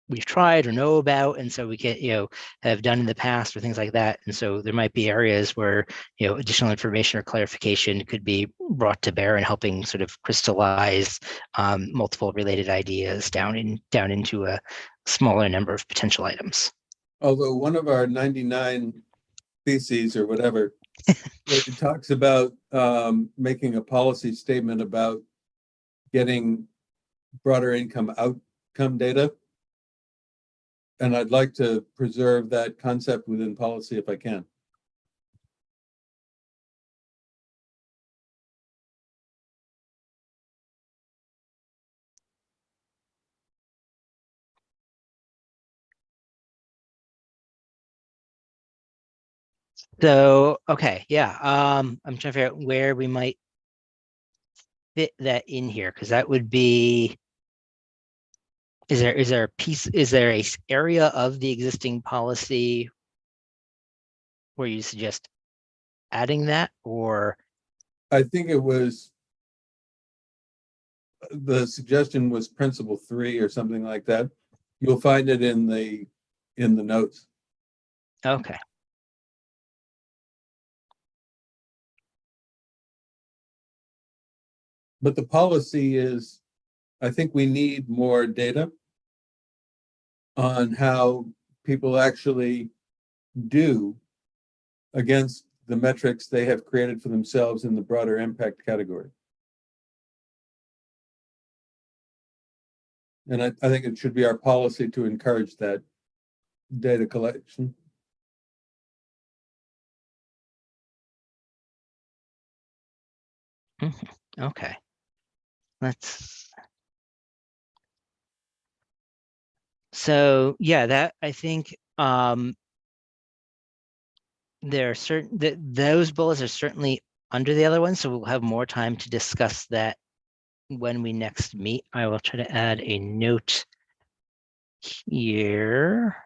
we've tried or know about, and so we can have done in the past or things like that. And so there might be areas where additional information or clarification could be brought to bear in helping sort of crystallize multiple related ideas down into a smaller number of potential items. Although one of our 99 theses or whatever, it talks about making a policy statement about getting broader income outcome data. And I'd like to preserve that concept within policy if I can. So, okay, yeah, I'm trying to figure out where we might fit that in here, because that would be, is there a piece, is there a area of the existing policy where you suggest adding that? Or I think it was, the suggestion was principle 3 or something like that. You'll find it in the notes. okay. But the policy is, I think we need more data on how people actually do against the metrics they have created for themselves in the broader impact category. And I think it should be our policy to encourage that data collection. Okay. So yeah, that I think there are certain that those bullets are certainly under the other ones, so we'll have more time to discuss that when we next meet. I will try to add a note here.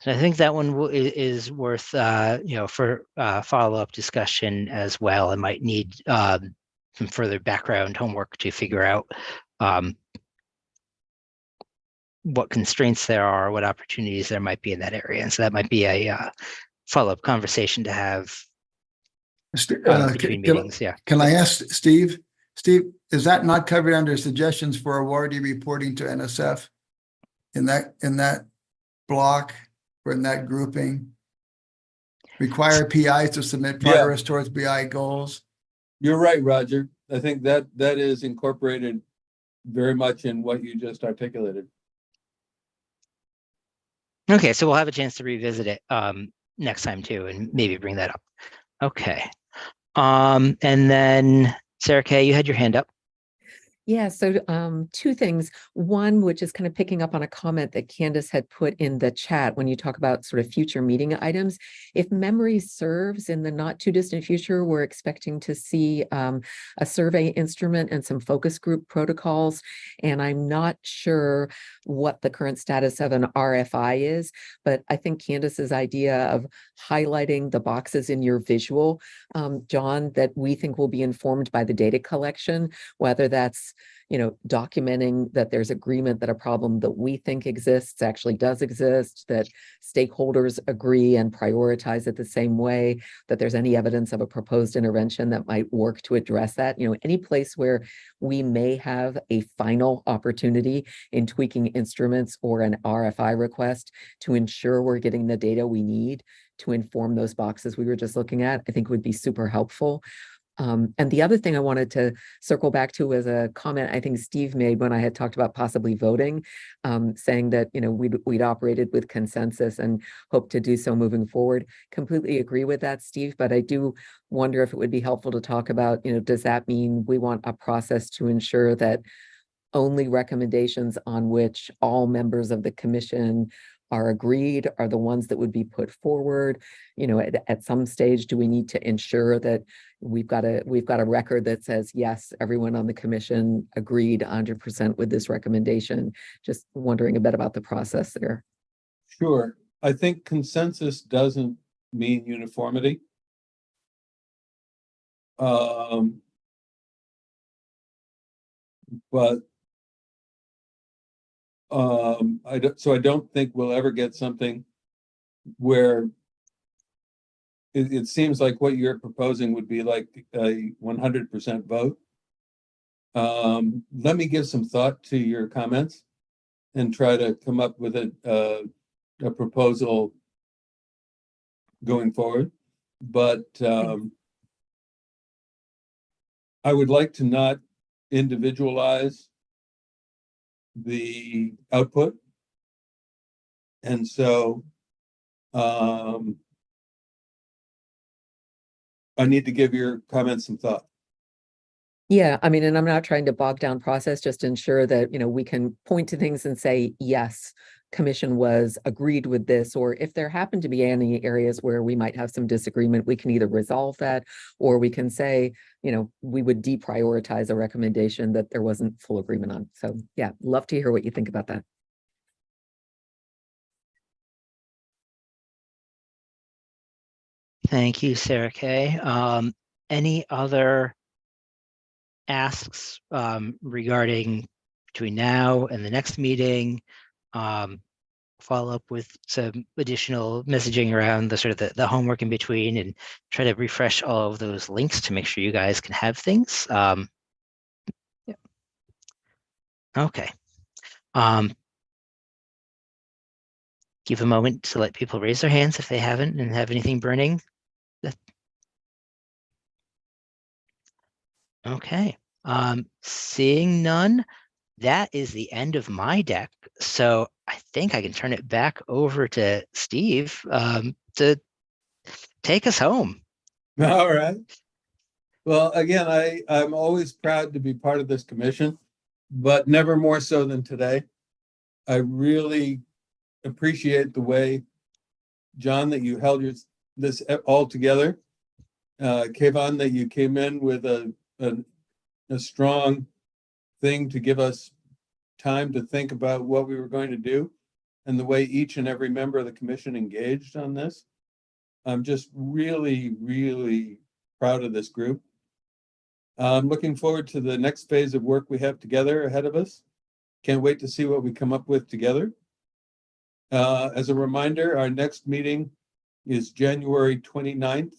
So I think that one is worth, for follow-up discussion as well. I might need some further background homework to figure out what constraints there are, what opportunities there might be in that area. And so that might be a follow-up conversation to have between meetings. Yeah. Can I ask Steve? Steve, is that not covered under suggestions for awardee reporting to NSF in that block or in that grouping? Require PIs to submit progress towards BI goals? You're right, Roger. I think that is incorporated very much in what you just articulated. Okay, so we'll have a chance to revisit it next time too, and maybe bring that up. Okay. And then Sarah Kay, you had your hand up. Yeah, so two things. One, which is kind of picking up on a comment that Candace had put in the chat when you talk about sort of future meeting items. If memory serves, in the not too distant future, we're expecting to see a survey instrument and some focus group protocols. And I'm not sure what the current status of an RFI is, but I think Candace's idea of highlighting the boxes in your visual, John, that we think will be informed by the data collection, whether that's documenting that there's agreement that a problem that we think exists actually does exist, that stakeholders agree and prioritize it the same way, that there's any evidence of a proposed intervention that might work to address that. Any place where we may have a final opportunity in tweaking instruments or an RFI request to ensure we're getting the data we need to inform those boxes we were just looking at, I think would be super helpful. And the other thing I wanted to circle back to was a comment I think Steve made when I had talked about possibly voting, saying that we'd operated with consensus and hope to do so moving forward. Completely agree with that, Steve, but I do wonder if it would be helpful to talk about, does that mean we want a process to ensure that only recommendations on which all members of the commission are agreed are the ones that would be put forward? At some stage, do we need to ensure that we've got a record that says, yes, everyone on the commission agreed 100% with this recommendation? Just wondering a bit about the process there. Sure. I think consensus doesn't mean uniformity. But I don't think we'll ever get something where it seems like what you're proposing would be like a 100% vote. Let me give some thought to your comments and try to come up with a proposal going forward. But I would like to not individualize the output. And so I need to give your comments some thought. Yeah, I mean, and I'm not trying to bog down process, just ensure that, we can point to things and say, yes, commission was agreed with this, or if there happen to be any areas where we might have some disagreement, we can either resolve that, or we can say, you know, we would deprioritize a recommendation that there wasn't full agreement on. So yeah, love to hear what you think about that. Thank you, Sarah Kay. Any other asks regarding between now and the next meeting? Follow up with some additional messaging around the sort of the homework in between, and try to refresh all of those links to make sure you guys can have things. Yeah. Okay. Give a moment to let people raise their hands if they haven't and have anything burning. Okay. Seeing none, that is the end of my deck. So I think I can turn it back over to Steve to take us home. All right. Well, again, I'm always proud to be part of this commission, but never more so than today. I really appreciate the way, John, that you held this all together. Kevon, that you came in with a strong thing to give us time to think about what we were going to do, and the way each and every member of the commission engaged on this. I'm just really, really proud of this group. I'm looking forward to the next phase of work we have together ahead of us. Can't wait to see what we come up with together. As a reminder, our next meeting is January 29th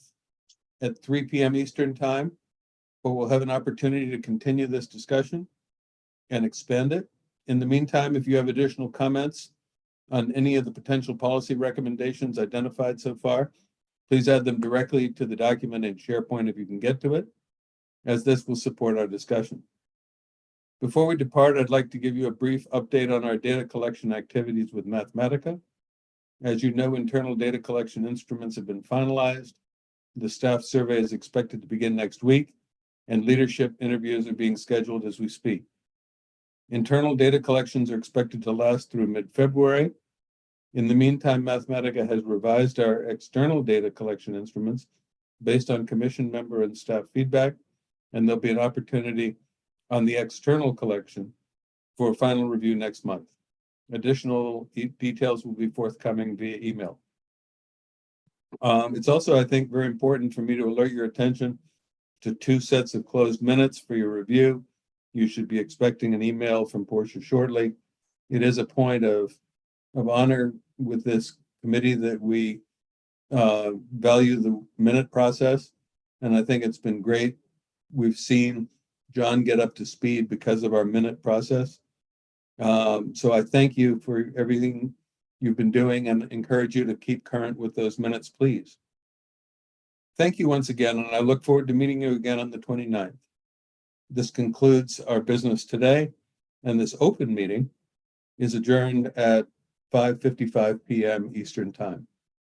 at 3 p.m. Eastern Time, where we'll have an opportunity to continue this discussion and expand it. In the meantime, if you have additional comments on any of the potential policy recommendations identified so far, please add them directly to the document in SharePoint if you can get to it, as this will support our discussion. Before we depart, I'd like to give you a brief update on our data collection activities with Mathematica. As you know, internal data collection instruments have been finalized. The staff survey is expected to begin next week, and leadership interviews are being scheduled as we speak. Internal data collections are expected to last through mid-February. In the meantime, Mathematica has revised our external data collection instruments based on commission member and staff feedback, and there'll be an opportunity on the external collection for a final review next month. Additional details will be forthcoming via email. It's also, I think, very important for me to alert your attention to 2 sets of closed minutes for your review. You should be expecting an email from Portia shortly. It is a point of honor with this committee that we value the minute process, and I think it's been great. We've seen John get up to speed because of our minute process. So I thank you for everything you've been doing and encourage you to keep current with those minutes, please. Thank you once again, and I look forward to meeting you again on the 29th. This concludes our business today, and this open meeting is adjourned at 5:55 p.m. Eastern Time.